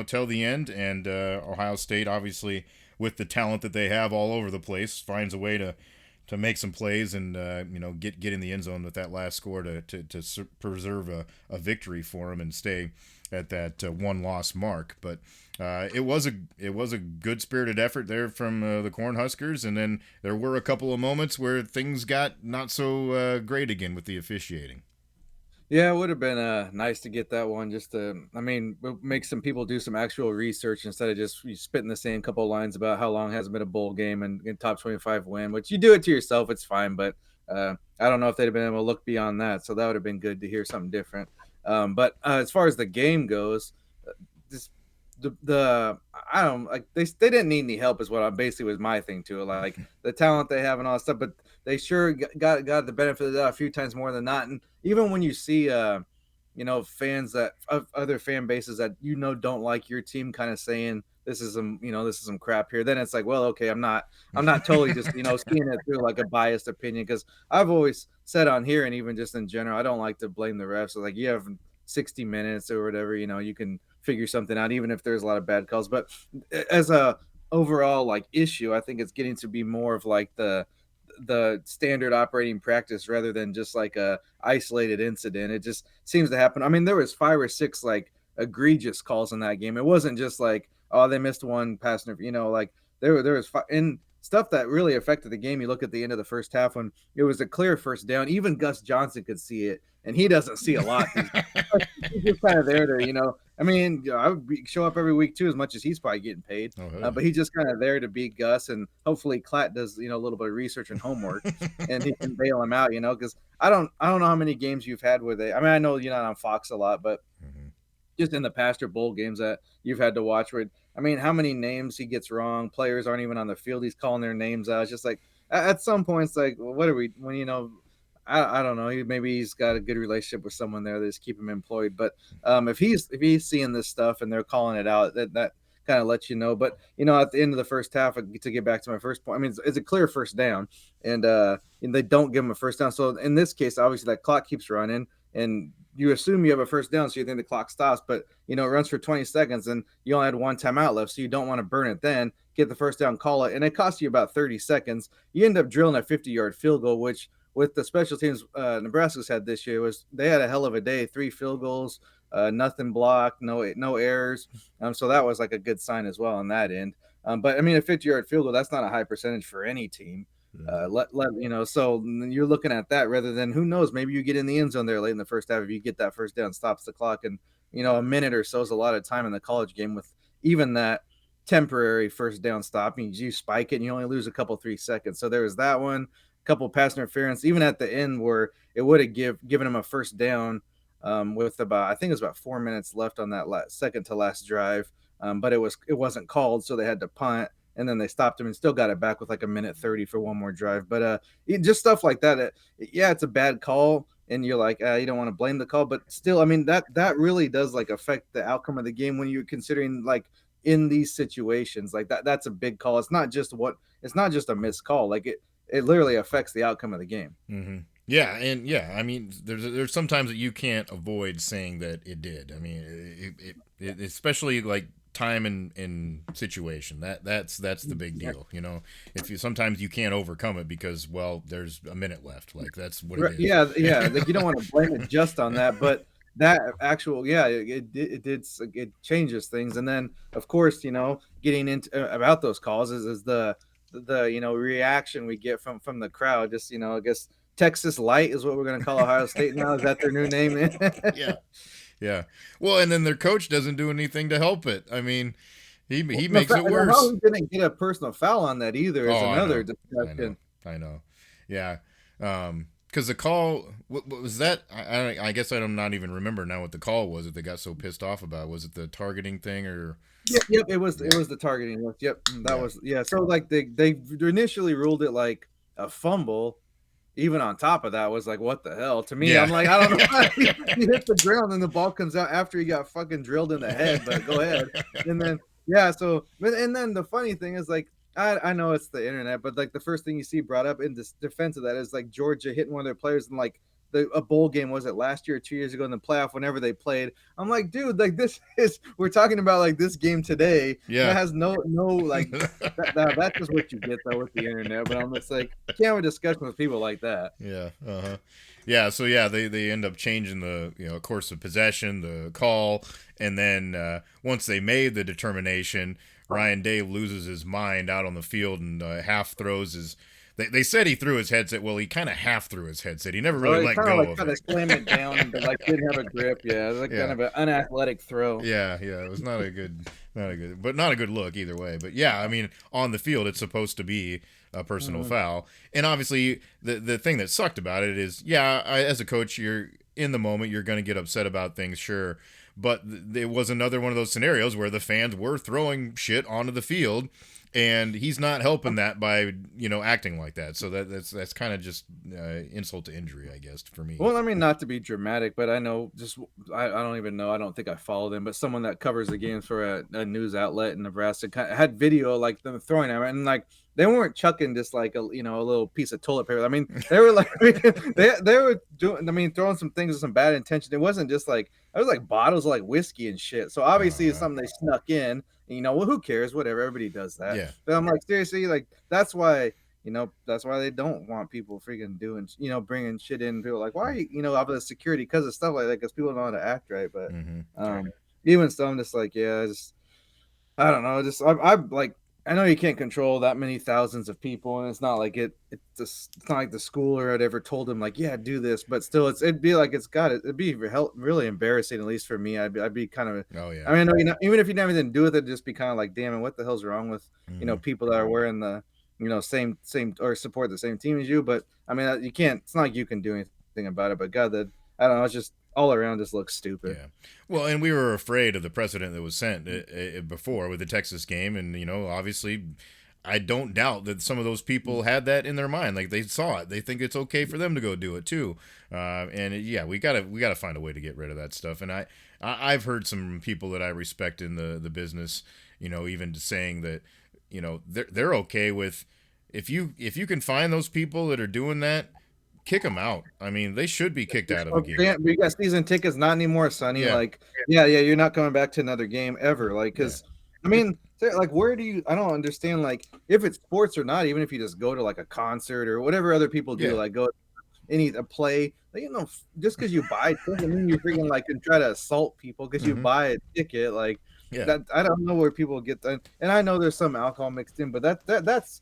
till the end. And Ohio State, obviously, with the talent that they have all over the place, finds a way to make some plays and get in the end zone with that last score to preserve a victory for them and stay at that one loss mark. But it was a good spirited effort there from the Cornhuskers, and then there were a couple of moments where things got not so great again with the officiating. Yeah, it would have been nice to get that one. Just to, I mean, make some people do some actual research instead of just spitting the same couple of lines about how long hasn't been a bowl game and top 25 win. Which you do it to yourself, it's fine. But I don't know if they'd have been able to look beyond that. So that would have been good to hear something different. But as far as the game goes, this the I don't like they didn't need any help is what I basically was my thing to it. Like the talent they have and all that stuff, but they sure got the benefit of that a few times more than not. And even when you see fans that of other fan bases that don't like your team kind of saying this is some, this is some crap here. Then it's like, well, okay, I'm not totally just, seeing it through like a biased opinion, because I've always said on here and even just in general, I don't like to blame the refs. So like, you have 60 minutes or whatever, you can figure something out, even if there's a lot of bad calls. But as a overall like issue, I think it's getting to be more of like the standard operating practice rather than just like a isolated incident. It just seems to happen. I mean, there was 5 or 6 like egregious calls in that game. It wasn't just like, oh, they missed one pass, like there was and stuff that really affected the game. You look at the end of the first half when it was a clear first down. Even Gus Johnson could see it, and he doesn't see a lot. He's just kind of there to. I mean, I would show up every week too, as much as he's probably getting paid. Oh, hey. But he's just kind of there to beat Gus, and hopefully Klatt does a little bit of research and homework, and he can bail him out. Because I don't know how many games you've had where they. I mean, I know you're not on Fox a lot, but just in the past or bowl games that you've had to watch where, I mean, how many names he gets wrong? Players aren't even on the field. He's calling their names out. It's just like at some points, like, what are we when I don't know. Maybe he's got a good relationship with someone there that's keep him employed. But if he's seeing this stuff and they're calling it out, that kind of lets you know. But at the end of the first half, to get back to my first point, I mean, it's a clear first down, and they don't give him a first down. So in this case, obviously that clock keeps running, and you assume you have a first down, so you think the clock stops. But it runs for 20 seconds, and you only had one timeout left, so you don't want to burn it. Then get the first down, call it, and it costs you about 30 seconds. You end up drilling a 50-yard field goal, which with the special teams Nebraska's had this year they had a hell of a day. 3 field goals, nothing blocked, no errors. So that was like a good sign as well on that end. But I mean, a 50-yard field goal, that's not a high percentage for any team. So you're looking at that rather than, who knows, maybe you get in the end zone there late in the first half. If you get that first down, stops the clock, and a minute or so is a lot of time in the college game with even that temporary first down stop. You spike it and you only lose a couple 3 seconds. So there was that one. Couple pass interference, even at the end where it would have given him a first down with I think it was about 4 minutes left on that second to last drive, but it wasn't called, so they had to punt, and then they stopped him and still got it back with like a minute 30 for one more drive. But just stuff like that. It's a bad call, and you're like, you don't want to blame the call, but still, I mean, that really does like affect the outcome of the game when you're considering like in these situations like that. That's a big call. It's not just a missed call. Like it literally affects the outcome of the game. Mm-hmm. Yeah, and I mean, there's sometimes that you can't avoid saying that it did. I mean, it especially like time and situation. That's the big deal. Sometimes you can't overcome it because, well, there's a minute left. Like that's what it is. Yeah. Like you don't want to blame it just on that, but that actual, it changes things. And then of course, getting into about those calls is the reaction we get from the crowd. Just I guess Texas Light is what we're going to call Ohio State now. Is that their new name? Yeah. Well, and then their coach doesn't do anything to help it. I mean, he makes it worse. How he didn't get a personal foul on that either is another discussion. I know. Yeah. Because the call, what was that? I guess I'm not even remember now what the call was that they got so pissed off about. Was it the targeting thing or? Yep. It was the targeting. Yep. That was. So like they initially ruled it like a fumble. Even on top of that was like, what the hell? To me, I'm like, I don't know. He hit the ground and the ball comes out after he got fucking drilled in the head. But go ahead. And then and then the funny thing is like, I know it's the internet, but like the first thing you see brought up in this defense of that is like Georgia hitting one of their players in like a bowl game, was it last year or 2 years ago in the playoff, whenever they played. I'm like, dude, like we're talking about like this game today. Yeah. It has no like that's just what you get though with the internet. But I'm just like, you can't have a discussion with people like that. Yeah. Yeah. So they end up changing the course of possession, the call, and then once they made the determination, Ryan Day loses his mind out on the field and half throws his. They said he threw his headset. Well, he kind of half threw his headset. He never really let go of it. Kind of slammed it down and like didn't have a grip. Yeah, it was like kind of an unathletic throw. Yeah. It was not a good, but not a good look either way. But yeah, I mean, on the field, it's supposed to be a personal foul. And obviously, the thing that sucked about it is, as a coach, you're in the moment, you're going to get upset about things, sure. But it was another one of those scenarios where the fans were throwing shit onto the field. and he's not helping that by acting like that. So that's kind of just insult to injury, I guess, for me. Well, I mean, not to be dramatic, but I know just I don't even know. I don't think I followed him, but someone that covers the games for a news outlet in Nebraska had video like them throwing him, and like they weren't chucking just like a little piece of toilet paper. I mean, they were like they were doing. I mean, throwing some things with some bad intention. It wasn't just like it was like bottles of like whiskey and shit. So obviously it's something they snuck in. And, well, who cares? Whatever, everybody does that. Yeah. But I'm like, seriously, like that's why. That's why they don't want people freaking doing, bringing shit in. People are like, why are you, out of the security because of stuff like that? Because people don't know how to act right. But Mm-hmm. even so, I'm just like, yeah, I don't know. I'm like, I know you can't control that many thousands of people, and it's not like it's not like the school or whatever told him like, yeah, do this. But still, it'd be like it'd be really embarrassing, at least for me. I'd be kind of. Oh yeah. I mean, even if you never didn't do it, it'd just be kind of like, damn it, what the hell's wrong with people that are wearing the same or support the same team as you. But I mean, you can't. It's not like you can do anything about it. But God, that I don't know. It's just all around just looks stupid. Yeah. Well, and we were afraid of the precedent that was sent before with the Texas game, and obviously, I don't doubt that some of those people had that in their mind. Like they saw it, they think it's okay for them to go do it too. Yeah, we gotta find a way to get rid of that stuff. And I've heard some people that I respect in the business, even saying that, they're okay with if you can find those people that are doing that, kick them out. I mean, they should be kicked out of a game. We got season tickets, not anymore, Sonny. Yeah. Like, yeah, you're not coming back to another game ever. Like, because I mean, like, where do you? I don't understand. Like, if it's sports or not, even if you just go to like a concert or whatever other people do, like go a play. Like, just because you buy it doesn't mean you freaking like can try to assault people because you buy a ticket. Like, that I don't know where people get that. And I know there's some alcohol mixed in, but that's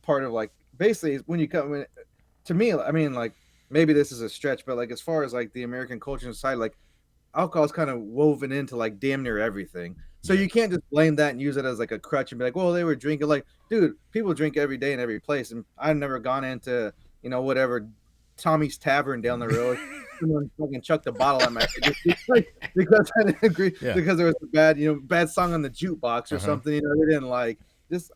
part of like basically when you come in. To me, I mean, like maybe this is a stretch, but like as far as like the American culture and society, like alcohol is kind of woven into like damn near everything. So you can't just blame that and use it as like a crutch and be like, well, they were drinking. Like, dude, people drink every day in every place, and I've never gone into whatever Tommy's Tavern down the road. Someone fucking chucked a bottle at my head because I didn't agree because there was a bad song on the jukebox or something. They didn't like. Just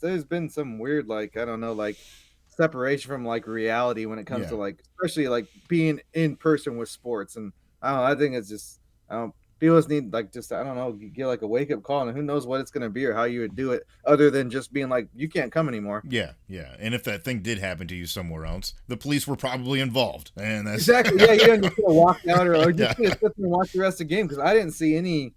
there's been some weird like I don't know like separation from like reality when it comes to like especially like being in person with sports. And I don't know, I think it's just people just need like just I don't know get like a wake-up call, and who knows what it's going to be or how you would do it other than just being like you can't come anymore. Yeah And if that thing did happen to you somewhere else, the police were probably involved, and that's exactly you didn't just walk out or just sit there and watch the rest of the game, because I didn't see any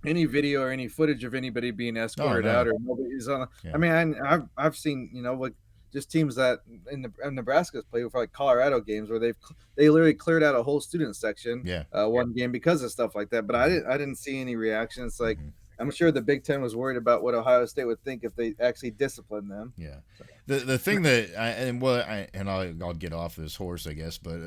video or any footage of anybody being escorted out or nobody's on. I mean, I've seen like just teams that in Nebraska's played for like Colorado games where they literally cleared out a whole student section one game because of stuff like that. But I didn't see any reaction. It's like I'm sure the Big Ten was worried about what Ohio State would think if they actually disciplined them. Yeah. The thing that I'll get off this horse, I guess, but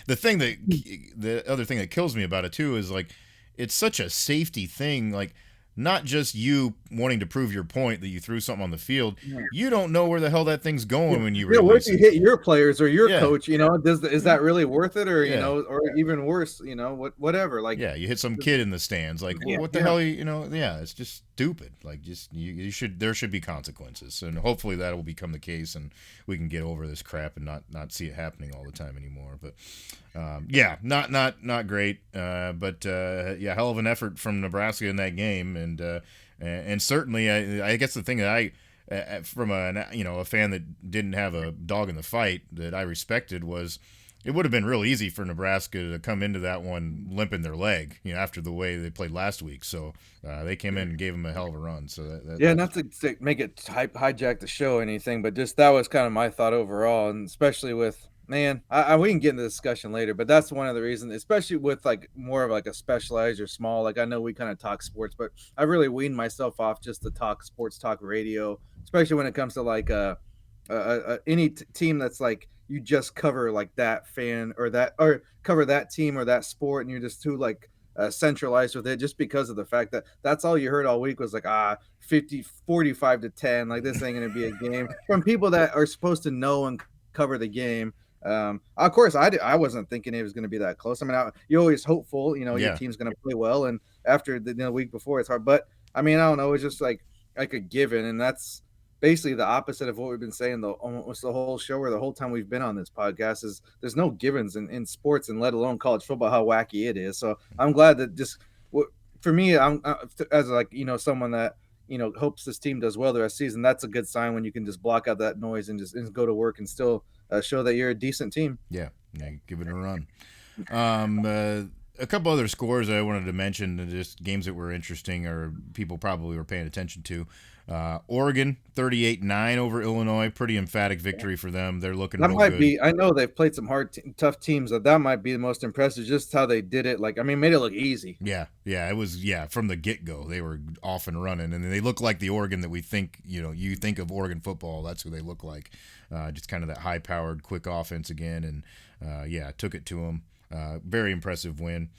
the other thing that kills me about it too is like it's such a safety thing, like not just you wanting to prove your point that you threw something on the field. You don't know where the hell that thing's going when you what if you hit your players or your coach? Is that really worth it, or or even worse? Whatever. Like you hit some kid in the stands. Like what the hell? It's just stupid. Like just there should be consequences, and hopefully that will become the case, and we can get over this crap and not see it happening all the time anymore. But not great. But hell of an effort from Nebraska in that game. And certainly, I guess the thing that I, from a fan that didn't have a dog in the fight that I respected was, it would have been real easy for Nebraska to come into that one limping their leg, after the way they played last week. So they came in and gave them a hell of a run. So not to make it hijack the show or anything, but just that was kind of my thought overall, and especially with. Man, we can get into the discussion later, but that's one of the reasons, especially with like more of like a specialized or small. Like I know we kind of talk sports, but I really weaned myself off just to talk sports, talk radio, especially when it comes to like any team that's like you just cover like that fan or cover that team or that sport, and you're just too like centralized with it, just because of the fact that that's all you heard all week was like 45-10, like this ain't gonna be a game from people that are supposed to know and cover the game. Of course, I wasn't thinking it was going to be that close. I mean, you're always hopeful, your team's going to play well, and after the week before, it's hard. But I mean, I don't know. It's just like like a given, and that's basically the opposite of what we've been saying the almost the whole show or the whole time we've been on this podcast is there's no givens in sports and let alone college football how wacky it is. So I'm glad that just for me, I'm as like someone that hopes this team does well the rest of the season. That's a good sign when you can just block out that noise and just go to work and still show that you're a decent team. Yeah, yeah, give it a run. A couple other scores I wanted to mention, just games that were interesting or people probably were paying attention to. Oregon 38-9 over Illinois, pretty emphatic victory for them. They're looking That real might good. be. I know they've played some tough teams. That might be the most impressive. Just how they did it. Like, I mean, made it look easy. Yeah, yeah, it was. Yeah, from the get go, they were off and running, and they look like the Oregon that we think. You think of Oregon football. That's who they look like. Just kind of that high powered, quick offense again, and yeah, took it to them. Very impressive win.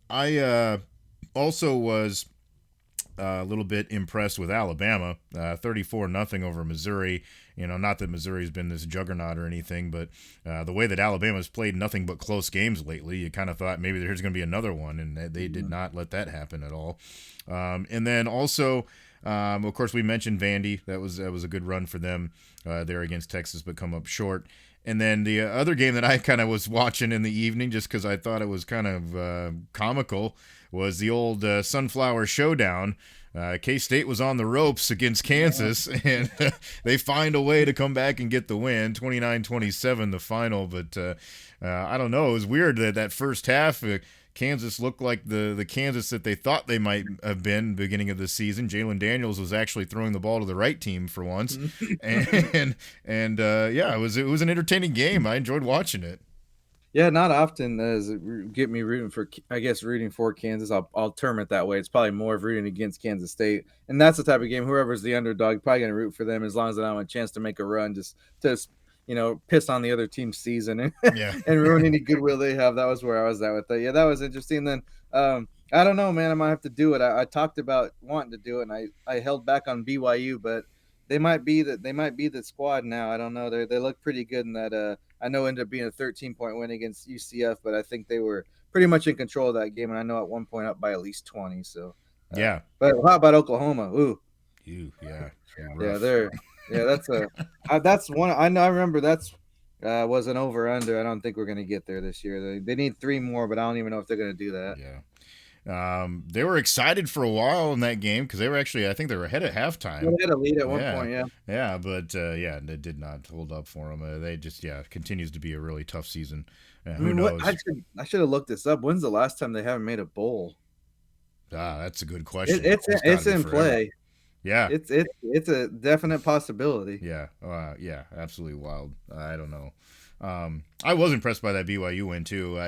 I also was a little bit impressed with Alabama, 34-0 over Missouri. Not that Missouri's been this juggernaut or anything, but the way that Alabama's played nothing but close games lately, you kind of thought maybe there's going to be another one, and they did not let that happen at all. And then also, of course, we mentioned Vandy. That was a good run for them there against Texas, but come up short. And then the other game that I kind of was watching in the evening, just because I thought it was kind of comical, was the old Sunflower Showdown. K-State was on the ropes against Kansas, and they find a way to come back and get the win, 29-27 the final. But I don't know, it was weird that first half, Kansas looked like the Kansas that they thought they might have been beginning of the season. Jalen Daniels was actually throwing the ball to the right team for once, and yeah, it was an entertaining game. I enjoyed watching it. Yeah, not often does it get me rooting for Kansas. I'll term it that way. It's probably more of rooting against Kansas State, and that's the type of game. Whoever's the underdog, probably gonna root for them as long as I have a chance to make a run, just to piss on the other team's season and, Yeah. and ruin any goodwill they have. That was where I was at with that. Yeah, that was interesting. Then I don't know, man. I might have to do it. I talked about wanting to do it, and I held back on BYU, but they might be the squad now. I don't know. They look pretty good in that. I know it ended up being a 13-point win against UCF, but I think they were pretty much in control of that game, and I know at one point up by at least 20. So Yeah. But how about Oklahoma? Ooh. Yeah. That's one. I know. I remember that's was an over under. I don't think we're gonna get there this year. They need 3 more, but I don't even know if they're gonna do that. Yeah. They were excited for a while in that game because they were actually, I think they were ahead at halftime. They had a lead at one point, yeah. Yeah, but yeah, it did not hold up for them. They just, continues to be a really tough season. Who knows? I should have looked this up. When's the last time they haven't made a bowl? That's a good question. It's in play. Yeah, it's a definite possibility. Yeah, yeah, absolutely wild. I don't know. I was impressed by that BYU win too.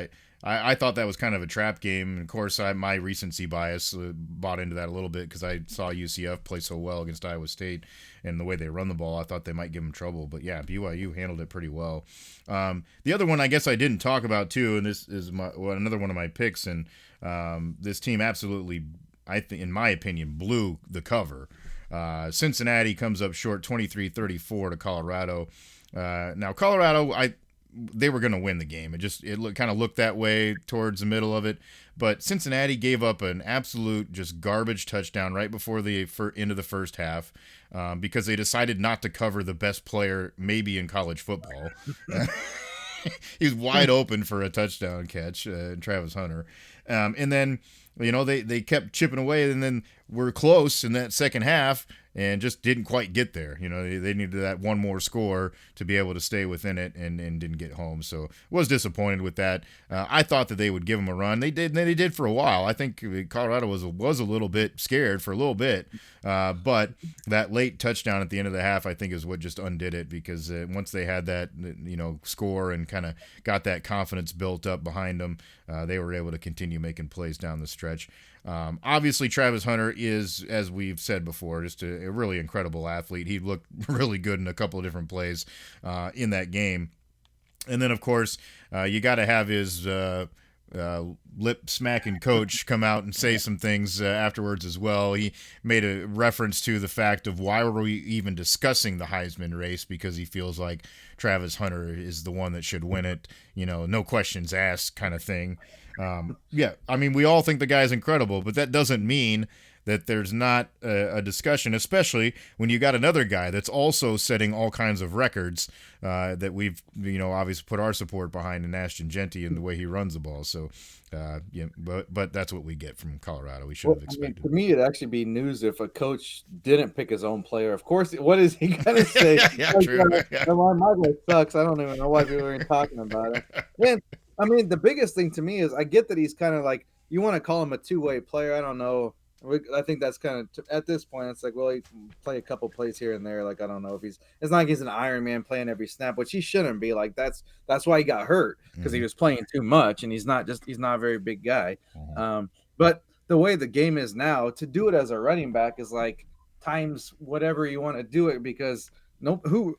I thought that was kind of a trap game. Of course, my recency bias bought into that a little bit because I saw UCF play so well against Iowa State, and the way they run the ball, I thought they might give them trouble. But yeah, BYU handled it pretty well. The other one I guess I didn't talk about too, and this is another one of my picks, and this team absolutely, I think, in my opinion, blew the cover. Cincinnati comes up short 23-34 to Colorado. Now Colorado, they were going to win the game. It kind of looked that way towards the middle of it, but Cincinnati gave up an absolute just garbage touchdown right before the end of the first half because they decided not to cover the best player maybe in college football. He's wide open for a touchdown catch, Travis Hunter, and then they kept chipping away, and then were close in that second half and just didn't quite get there. They needed that one more score to be able to stay within it and didn't get home. So was disappointed with that. I thought that they would give them a run. They did for a while. I think Colorado was a little bit scared for a little bit, but that late touchdown at the end of the half I think is what just undid it because once they had that score and kind of got that confidence built up behind them, they were able to continue making plays down the stretch. Obviously, Travis Hunter is, as we've said before, just a really incredible athlete. He looked really good in a couple of different plays in that game. And then, of course, you got to have his lip-smacking coach come out and say some things afterwards as well. He made a reference to the fact of why were we even discussing the Heisman race because he feels like Travis Hunter is the one that should win it, no questions asked kind of thing. Yeah, I mean, we all think the guy's incredible, but that doesn't mean that there's not a discussion, especially when you got another guy that's also setting all kinds of records that we've obviously put our support behind in Ashton Genty and the way he runs the ball. So yeah, but that's what we get from Colorado. We should Well, have I mean, expected. to me, it'd actually be news if a coach didn't pick his own player. Of course, what is he gonna say? Yeah, yeah, Like, true. Yeah. my guy sucks. I don't even know why people are even talking about him. And I mean, the biggest thing to me is I get that he's kind of like you want to call him a two-way player. I don't know. I think that's kind of at this point. It's like, well, he can play a couple plays here and there. Like, I don't know if he's. It's not like he's an Iron Man playing every snap, which he shouldn't be. Like, that's why he got hurt because he Mm-hmm. was playing too much, and he's not a very big guy. Mm-hmm. But the way the game is now, to do it as a running back is like times whatever you want to do it because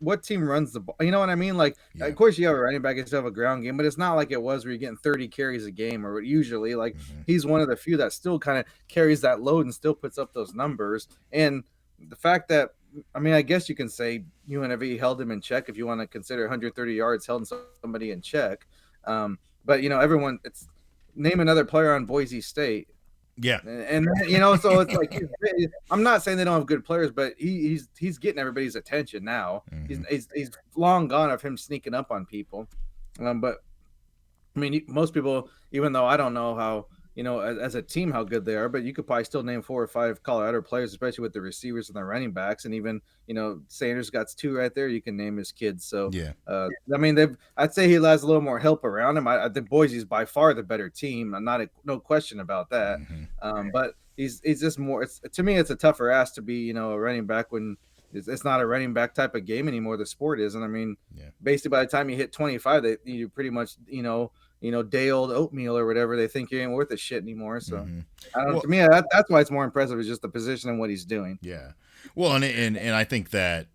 what team runs the ball? You know what I mean? Like, Yeah. of course, you have a running back, you still have a ground game, but it's not like it was where you're getting 30 carries a game or usually. Like, Mm-hmm. he's one of the few that still kind of carries that load and still puts up those numbers. And the fact that, I mean, I guess you can say UNLV held him in check if you want to consider 130 yards held somebody in check. But, everyone, it's name another player on Boise State. Yeah. And so it's like I'm not saying they don't have good players, but he's getting everybody's attention now. Mm-hmm. He's long gone of him sneaking up on people. But I mean, most people, even though I don't know how, as a team how good they are, but you could probably still name 4 or 5 Colorado players, especially with the receivers and the running backs, and even Sanders got 2 right there. You can name his kids. So Yeah. I mean, I'd say he has a little more help around him. I think Boise's by far the better team. No question about that. Mm-hmm. But he's just more. To me, it's a tougher ask to be a running back when it's not a running back type of game anymore. The sport is, and I mean, Yeah. basically by the time you hit 25, you pretty much day old oatmeal or whatever. They think you ain't worth a shit anymore. So Mm-hmm. I don't. To Well, me, that's why it's more impressive is just the position and what he's doing. yeah. Well, and I think that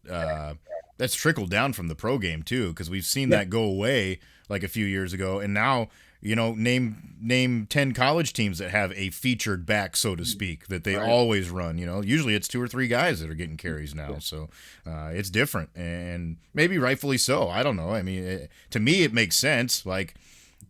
that's trickled down from the pro game too, because we've seen Yeah. that go away like a few years ago, and now name 10 college teams that have a featured back, so to speak, that they Right. always run. Usually it's 2 or 3 guys that are getting carries now, so it's different, and maybe rightfully so. I don't know. I mean, to me, it makes sense. Like,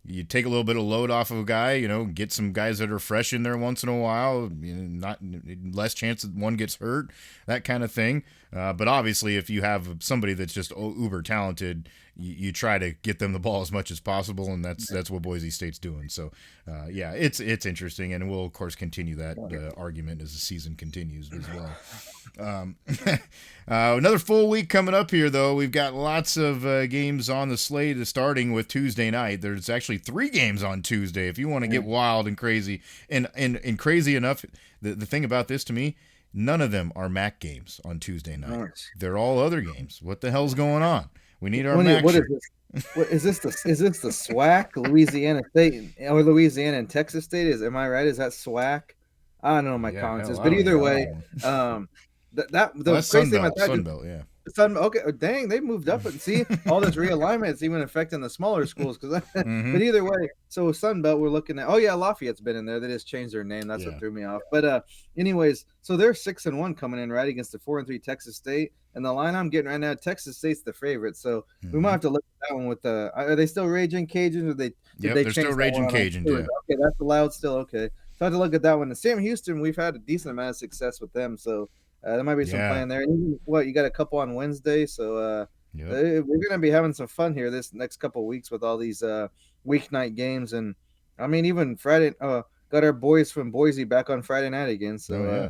you take a little bit of load off of a guy, get some guys that are fresh in there once in a while, not less chance that one gets hurt, that kind of thing. But obviously, if you have somebody that's just uber talented, you try to get them the ball as much as possible, and that's what Boise State's doing. So, yeah, it's interesting, and we'll of course continue that argument as the season continues as well. Um, another full week coming up here, though. We've got lots of games on the slate, starting with Tuesday night. There's actually 3 games on Tuesday if you want to get wild and crazy. And crazy enough, the thing about this to me, none of them are MAC games on Tuesday night. Nice. They're all other games. What the hell's going on? We need our What MAC is shirt. this? What is this? Is this the SWAC, Louisiana State, or Louisiana and Texas State? Am I right? Is that SWAC? I don't know my Yeah, conferences, hell, I but don't either even way, know. Well, the that's crazy thing about that. Sunbelt, yeah. Okay, dang, they moved up and see all this realignment is even affecting the smaller schools because. Mm-hmm. But either way, so Sunbelt we're looking at. Oh yeah, Lafayette's been in there. They just changed their name. That's Yeah. what threw me off. But anyways, so they're 6-1 coming in right against the 4-3 Texas State, and the line I'm getting right now, Texas State's the favorite. So we might have to look at that one with the. Are they still Raging Cajuns or did Yep, they they're change still that Raging one on Cajuns, Steelers? yeah. Okay, that's allowed still. Okay, so I have to look at that one. And Sam Houston, we've had a decent amount of success with them, so. There might be some Yeah. playing there. And you got a couple on Wednesday, so Yep. we're gonna be having some fun here this next couple of weeks with all these weeknight games, and I mean even Friday. Got our boys from Boise back on Friday night again, so Oh, yeah.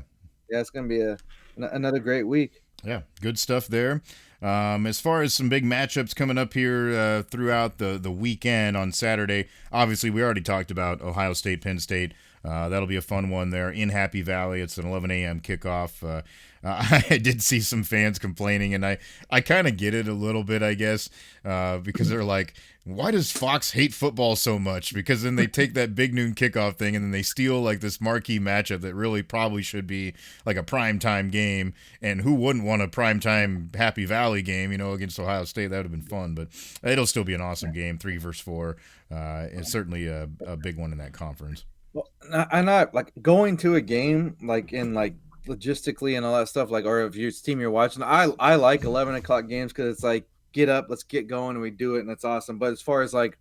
yeah, it's gonna be another great week. Yeah, good stuff there. As far as some big matchups coming up here throughout the weekend on Saturday, obviously we already talked about Ohio State, Penn State. That'll be a fun one there in Happy Valley. It's an 11 a.m. kickoff. I did see some fans complaining, and I kind of get it a little bit, I guess, because they're like, why does Fox hate football so much? Because then they take that big noon kickoff thing and then they steal like this marquee matchup that really probably should be like a primetime game. And who wouldn't want a primetime Happy Valley game, against Ohio State? That would have been fun, but it'll still be an awesome game, 3 versus 4. It's certainly a big one in that conference. Well, I'm not like going to a game like in like logistically and all that stuff. Like, or if your team you're watching, I like 11 o'clock games because it's like get up, let's get going, and we do it, and it's awesome. But as far as like,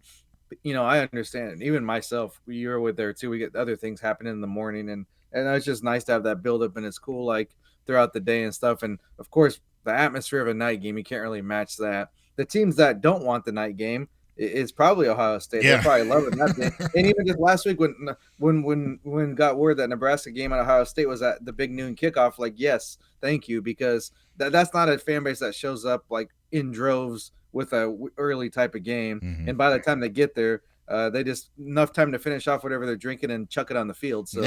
I understand, even myself, you're with there too. We get other things happening in the morning, and and it's just nice to have that build up, and it's cool like throughout the day and stuff. And of course, the atmosphere of a night game, you can't really match that. The teams that don't want the night game is probably Ohio State. They're Yeah. probably loving that thing. And even just last week when got word that Nebraska game at Ohio State was at the big noon kickoff, like yes, thank you, because that's not a fan base that shows up like in droves with a early type of game. Mm-hmm. And by the time they get there, they just enough time to finish off whatever they're drinking and chuck it on the field. So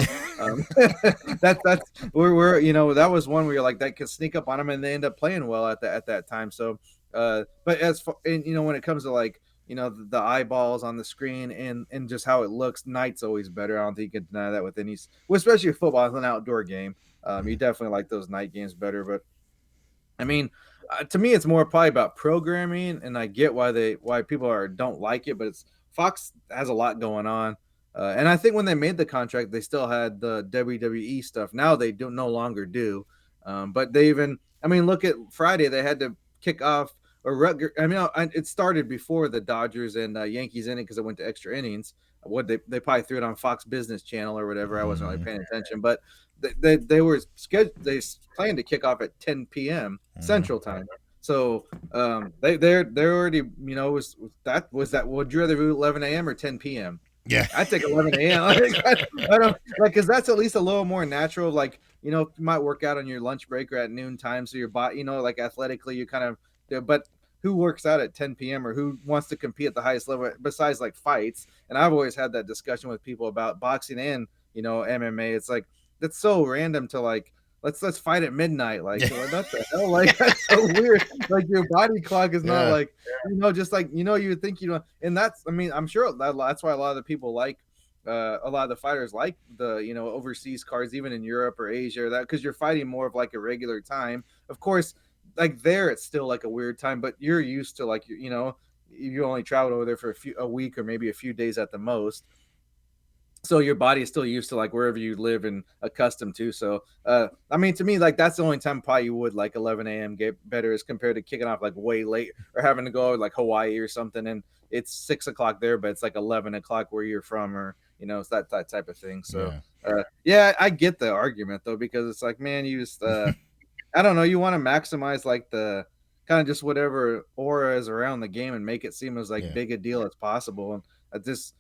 that's we're that was one where you're like that could sneak up on them and they end up playing well at that time. So but as far, and when it comes to like the eyeballs on the screen and just how it looks, night's always better. I don't think you can deny that with any, well, especially if football is an outdoor game. You definitely like those night games better. But I mean, to me, it's more probably about programming, and I get why people don't like it, but it's Fox has a lot going on, and I think when they made the contract, they still had the WWE stuff. Now they do no longer do, but they even, I mean, look at Friday, they had to kick off or Rutger. I mean, it started before the Dodgers and Yankees inning because it went to extra innings. What they probably threw it on Fox Business Channel or whatever. I wasn't really paying attention, but they were scheduled. They planned to kick off at 10 p.m. Central Time. So they're already was that would you rather do 11 a.m. or 10 p.m.? Yeah. I take 11 a.m. I don't like because that's at least a little more natural. Like you might work out on your lunch break or at noon time, so your body like athletically you kind of. But who works out at 10 p.m. or who wants to compete at the highest level besides like fights? And I've always had that discussion with people about boxing and MMA. It's like that's so random to like let's fight at midnight. Like what the hell? Like that's so weird. Like your body clock is not like just like you would think and that's I mean I'm sure that's why a lot of the people like a lot of the fighters like the overseas cards even in Europe or Asia or that because you're fighting more of like a regular time. Of course, like there it's still like a weird time, but you're used to like you only traveled over there for a week or maybe a few days at the most. So your body is still used to like wherever you live and accustomed to. So I mean to me like that's the only time probably you would like 11 a.m. get better as compared to kicking off like way late or having to go like Hawaii or something and it's 6 o'clock there but it's like 11 o'clock where you're from or it's that type of thing. So yeah, I get the argument though because it's like man you just I don't know, you want to maximize like the kind of just whatever aura is around the game and make it seem as like big a deal as possible. And I just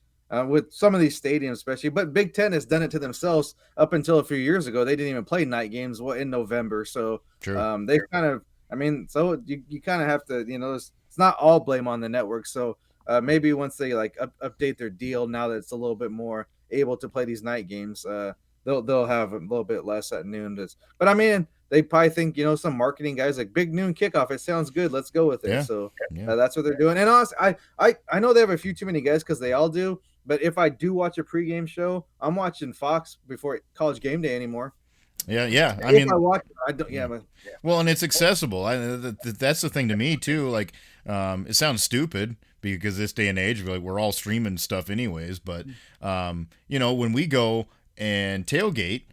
with some of these stadiums, especially, but Big Ten has done it to themselves up until a few years ago. They didn't even play night games in November, so they've kind of. I mean, so you kind of have to, it's not all blame on the network. So maybe once they like update their deal, now that it's a little bit more able to play these night games, they'll have a little bit less at noon. But I mean, they probably think some marketing guys like big noon kickoff. It sounds good. Let's go with it. Yeah. So that's what they're doing. And honestly, I know they have a few too many guys because they all do. But if I do watch a pregame show, I'm watching Fox before College Game Day anymore. Yeah. I mean, I watch it, I don't. Yeah, but, well, and it's accessible. That's the thing to me too. Like, it sounds stupid because this day and age, we're all streaming stuff anyways. But when we go and tailgate,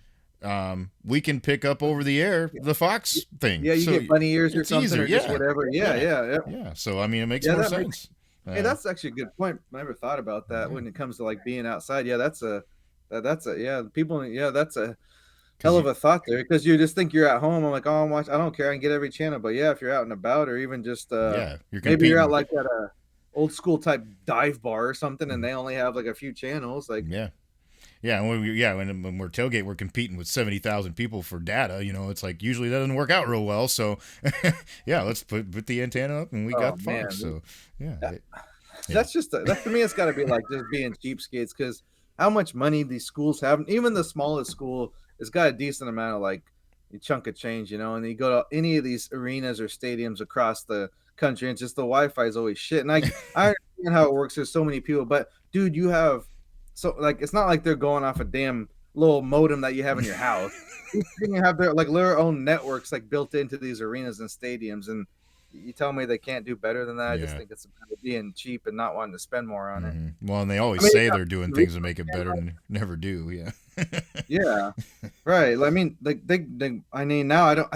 we can pick up over the air the Fox thing. Yeah, you get bunny ears or something easier, or just whatever. Yeah. So I mean, it makes more sense. Hey, that's actually a good point. I never thought about that when it comes to like being outside. Yeah, that's a that's a hell of a thought there because you just think you're at home. I'm like, oh, I don't care. I can get every channel. But yeah, if you're out and about or even just maybe you're out like at a old school type dive bar or something and they only have like a few channels. Like and when we're tailgate, we're competing with 70,000 people for data. It's like usually that doesn't work out real well. So, let's put the antenna up and we got Fox. So, that's just that to me. It's got to be like just being cheapskates because how much money these schools have. Even the smallest school has got a decent amount of like a chunk of change, and you go to any of these arenas or stadiums across the country, and just the Wi-Fi is always shit. And I understand how it works. There's so many people, but dude, you have. So like it's not like they're going off a damn little modem that you have in your house. You have their like their own networks like built into these arenas and stadiums, and you tell me they can't do better than that. I just think it's being cheap and not wanting to spend more on it. Well, and they always say they're doing things to make it better and never do. Yeah, right. I mean, I mean now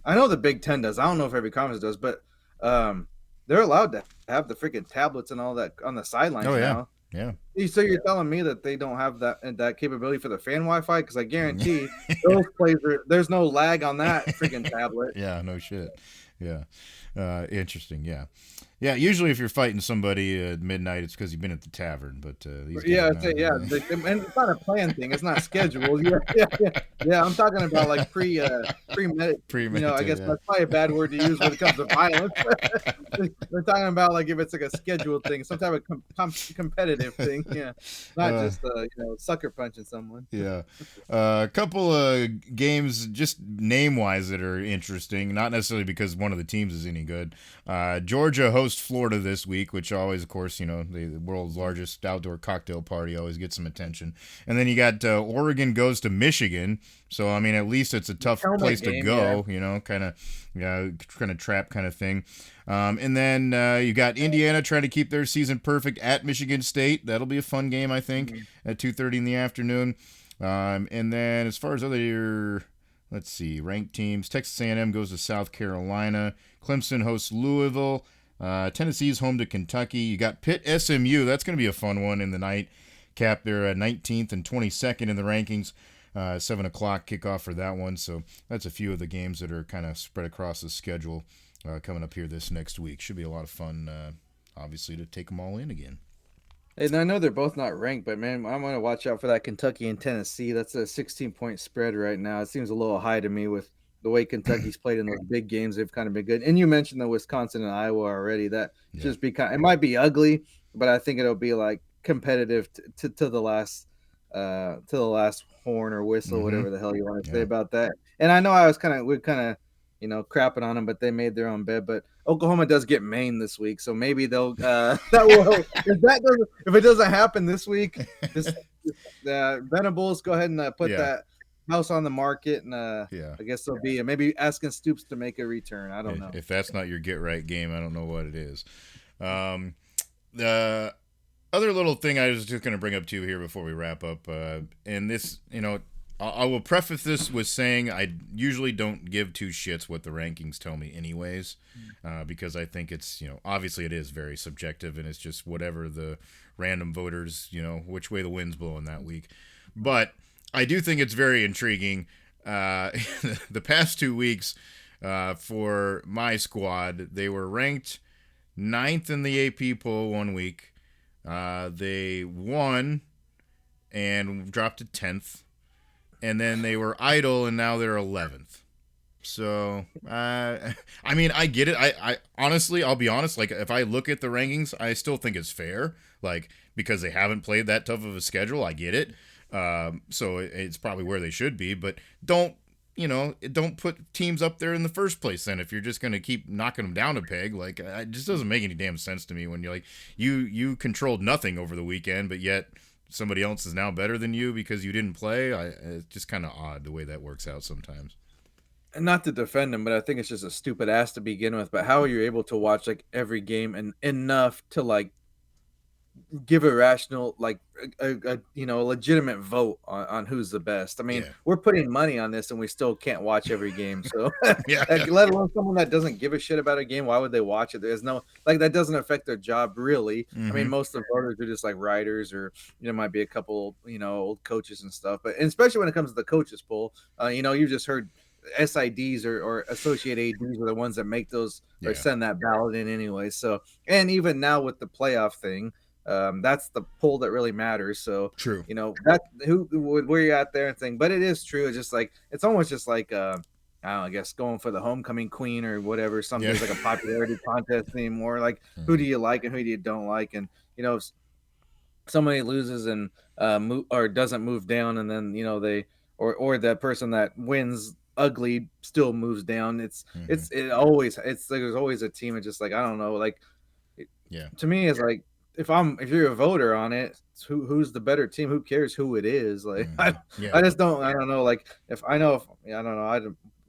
I know the Big Ten does. I don't know if every conference does, but they're allowed to have the freaking tablets and all that on the sidelines now. Yeah. So you're telling me that they don't have that capability for the fan Wi-Fi? Because I guarantee those plays there's no lag on that freaking tablet. Yeah, no shit. Yeah. Interesting. Yeah. Yeah, usually if you're fighting somebody at midnight, it's because you've been at the tavern. But these guys, Yeah, no. and it's not a plan thing. It's not scheduled. Yeah. I'm talking about like I Premeditated. guess Yeah. that's probably a bad word to use when it comes to violence. We're talking about like if it's like a scheduled thing, some type of competitive thing. Yeah, not Uh, just sucker punching someone. yeah. A couple of games, just name wise, that are interesting. Not necessarily because one of the teams is any good. Georgia hosts Florida this week, which always, of course, the world's largest outdoor cocktail party always gets some attention. And then you got Oregon goes to Michigan. So I mean, at least it's a tough Helmet place to game, yeah. go. Kind of trap kind of thing. And then you got Indiana trying to keep their season perfect at Michigan State. That'll be a fun game, I think, at 2:30 in the afternoon. And then as far as other, let's see, ranked teams, Texas A&M goes to South Carolina. Clemson hosts Louisville. Tennessee's home to Kentucky. You got Pitt SMU. That's going to be a fun one in the night. Cap, they're 19th and 22nd in the rankings. 7 o'clock kickoff for that one. So that's a few of the games that are kind of spread across the schedule coming up here this next week. Should be a lot of fun, obviously, to take them all in again. And I know they're both not ranked, but man, I'm gonna watch out for that Kentucky and Tennessee. That's a 16-point spread right now. It seems a little high to me with the way Kentucky's played in those big games. They've kind of been good. And you mentioned the Wisconsin and Iowa already. That Yeah. just be kind. It might be ugly, but I think it'll be like competitive to the last horn or whistle, whatever the hell you want to say about that. And I know we're kind of crapping on them, but they made their own bed. But Oklahoma does get Maine this week, so maybe they'll that will if it doesn't happen this week, this Venables go ahead and put that house on the market, and I guess there'll be maybe asking Stoops to make a return. I don't know if that's not your get right game. I don't know what it is. The other little thing I was just going to bring up to you here before we wrap up, and this, I will preface this with saying I usually don't give two shits what the rankings tell me anyways, because I think it's, obviously it is very subjective and it's just whatever the random voters, which way the wind's blowing that week. But I do think it's very intriguing. The past 2 weeks for my squad, they were ranked 9th in the AP poll 1 week. They won and dropped to 10th. And then they were idle, and now they're 11th. So, I mean, I get it. I honestly, I'll be honest. Like, if I look at the rankings, I still think it's fair. Like, because they haven't played that tough of a schedule, I get it. So it's probably where they should be. But don't put teams up there in the first place. Then, if you're just gonna keep knocking them down a peg, like, it just doesn't make any damn sense to me. When you're like, you controlled nothing over the weekend, but yet somebody else is now better than you because you didn't play. It's just kind of odd the way that works out sometimes. And not to defend him, but I think it's just a stupid ass to begin with. But how are you able to watch like every game and enough to like give a rational, like a legitimate vote on who's the best? I mean, we're putting money on this and we still can't watch every game. So let alone someone that doesn't give a shit about a game, why would they watch it? There's no like that doesn't affect their job really. I mean, most of the voters are just like writers or might be a couple old coaches and stuff. But and especially when it comes to the coaches poll, you just heard SIDs or associate ADs are the ones that make those or send that ballot in anyway. So, and even now with the playoff thing, that's the poll that really matters. So true, that where you're at there and thing, but it is true. It's just like, it's almost just like, I don't know, I guess going for the homecoming queen or whatever, something like a popularity contest anymore. Like who do you like and who do you don't like? And, if somebody loses and, or doesn't move down and then, they, or the person that wins ugly still moves down. It's there's always a team. It's just like, I don't know, like to me it's like if you're a voter on it, who's the better team? Who cares who it is? Like I don't know. Like I don't know. I'd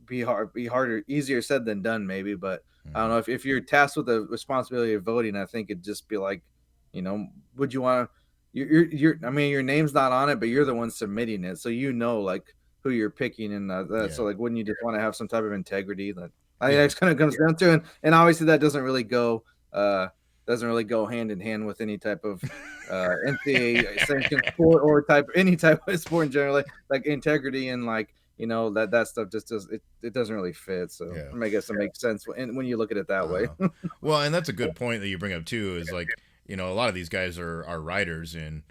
be harder, easier said than done maybe, but I don't know if you're tasked with the responsibility of voting, I think it'd just be like, would you want to? I mean, your name's not on it, but you're the one submitting it, so like who you're picking, and so like, wouldn't you just want to have some type of integrity? That I think that's kind of comes down to, and obviously that doesn't really go. doesn't really go hand in hand with any type of NCAA sanctioned sport or any type of sport in general. Like integrity and like that stuff just it doesn't really fit. So Yeah. I guess it makes sense when you look at it that way. Well, and that's a good point that you bring up too. Is like a lot of these guys are writers, and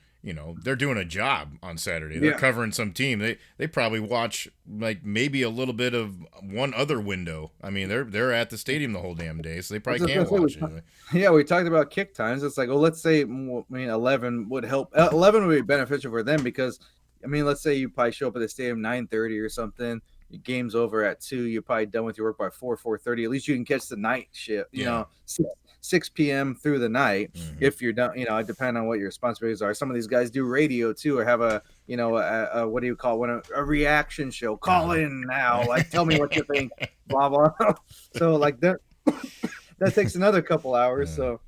they're doing a job on Saturday. They're Yeah. covering some team. They probably watch like maybe a little bit of one other window. I mean, they're at the stadium the whole damn day, so they I was probably just gonna can't say, watch it. yeah, we talked about kick times. It's like, well, let's say, 11 would help. 11 would be beneficial for them because, let's say you probably show up at the stadium 9:30 or something. Your game's over at 2. You're probably done with your work by 4:30. At least you can catch the night shift. Yeah. 6 p.m. through the night. Mm-hmm. If you're done, depending on what your responsibilities are. Some of these guys do radio too, or have a what do you call it? A reaction show. Call in now, like tell me what you think. Blah blah. So like that takes another couple hours. So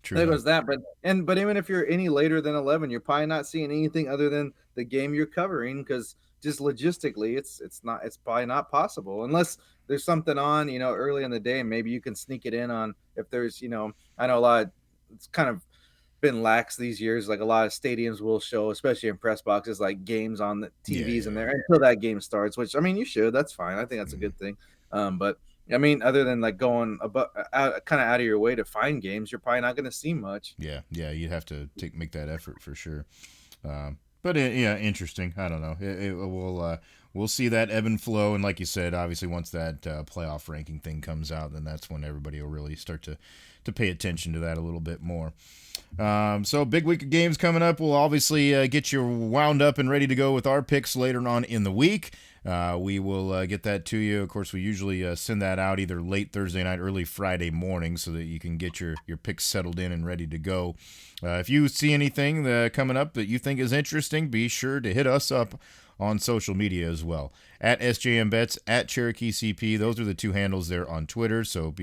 True. there goes that. But even if you're any later than 11, you're probably not seeing anything other than the game you're covering because just logistically, it's probably not possible unless there's something on early in the day, and maybe you can sneak it in on if there's I know a lot. It's kind of been lax these years. Like a lot of stadiums will show, especially in press boxes, like games on the TVs in there until that game starts. Which you should. That's fine. I think that's a good thing. But other than like going kind of out of your way to find games, you're probably not going to see much. Yeah, you'd have to make that effort for sure. But yeah, interesting. I don't know. We'll see that ebb and flow, and like you said, obviously once that playoff ranking thing comes out, then that's when everybody will really start to pay attention to that a little bit more. So big week of games coming up. We'll obviously get you wound up and ready to go with our picks later on in the week. We will get that to you. Of course, we usually send that out either late Thursday night, early Friday morning, so that you can get your picks settled in and ready to go. If you see anything coming up that you think is interesting, be sure to hit us up on social media as well. At SJMBets, at Cherokee CP. Those are the two handles there on Twitter, so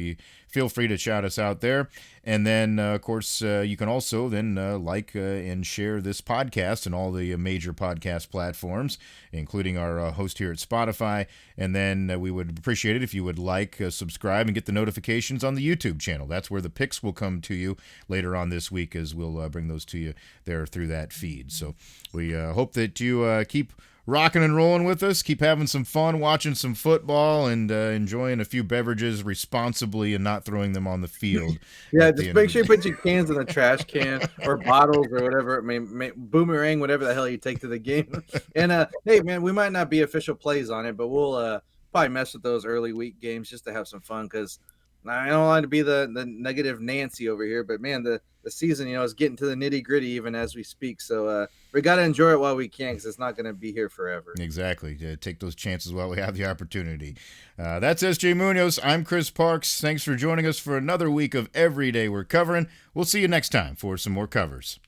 feel free to shout us out there. And then, of course, you can also then like and share this podcast and all the major podcast platforms, including our host here at Spotify. And then we would appreciate it if you would like, subscribe, and get the notifications on the YouTube channel. That's where the picks will come to you later on this week, as we'll bring those to you there through that feed. So we hope that you keep rocking and rolling with us, keep having some fun, watching some football, and enjoying a few beverages responsibly and not throwing them on the field. Yeah, just make sure you put your cans in the trash can or bottles or whatever it may boomerang, whatever the hell you take to the game. And hey, man, we might not be official plays on it, but we'll probably mess with those early week games just to have some fun because I don't want to be the negative Nancy over here, but man, the season, is getting to the nitty gritty even as we speak. So we got to enjoy it while we can because it's not going to be here forever. Exactly. Take those chances while we have the opportunity. That's SJ Munoz. I'm Chris Parks. Thanks for joining us for another week of Every Day We're Covering. We'll see you next time for some more covers.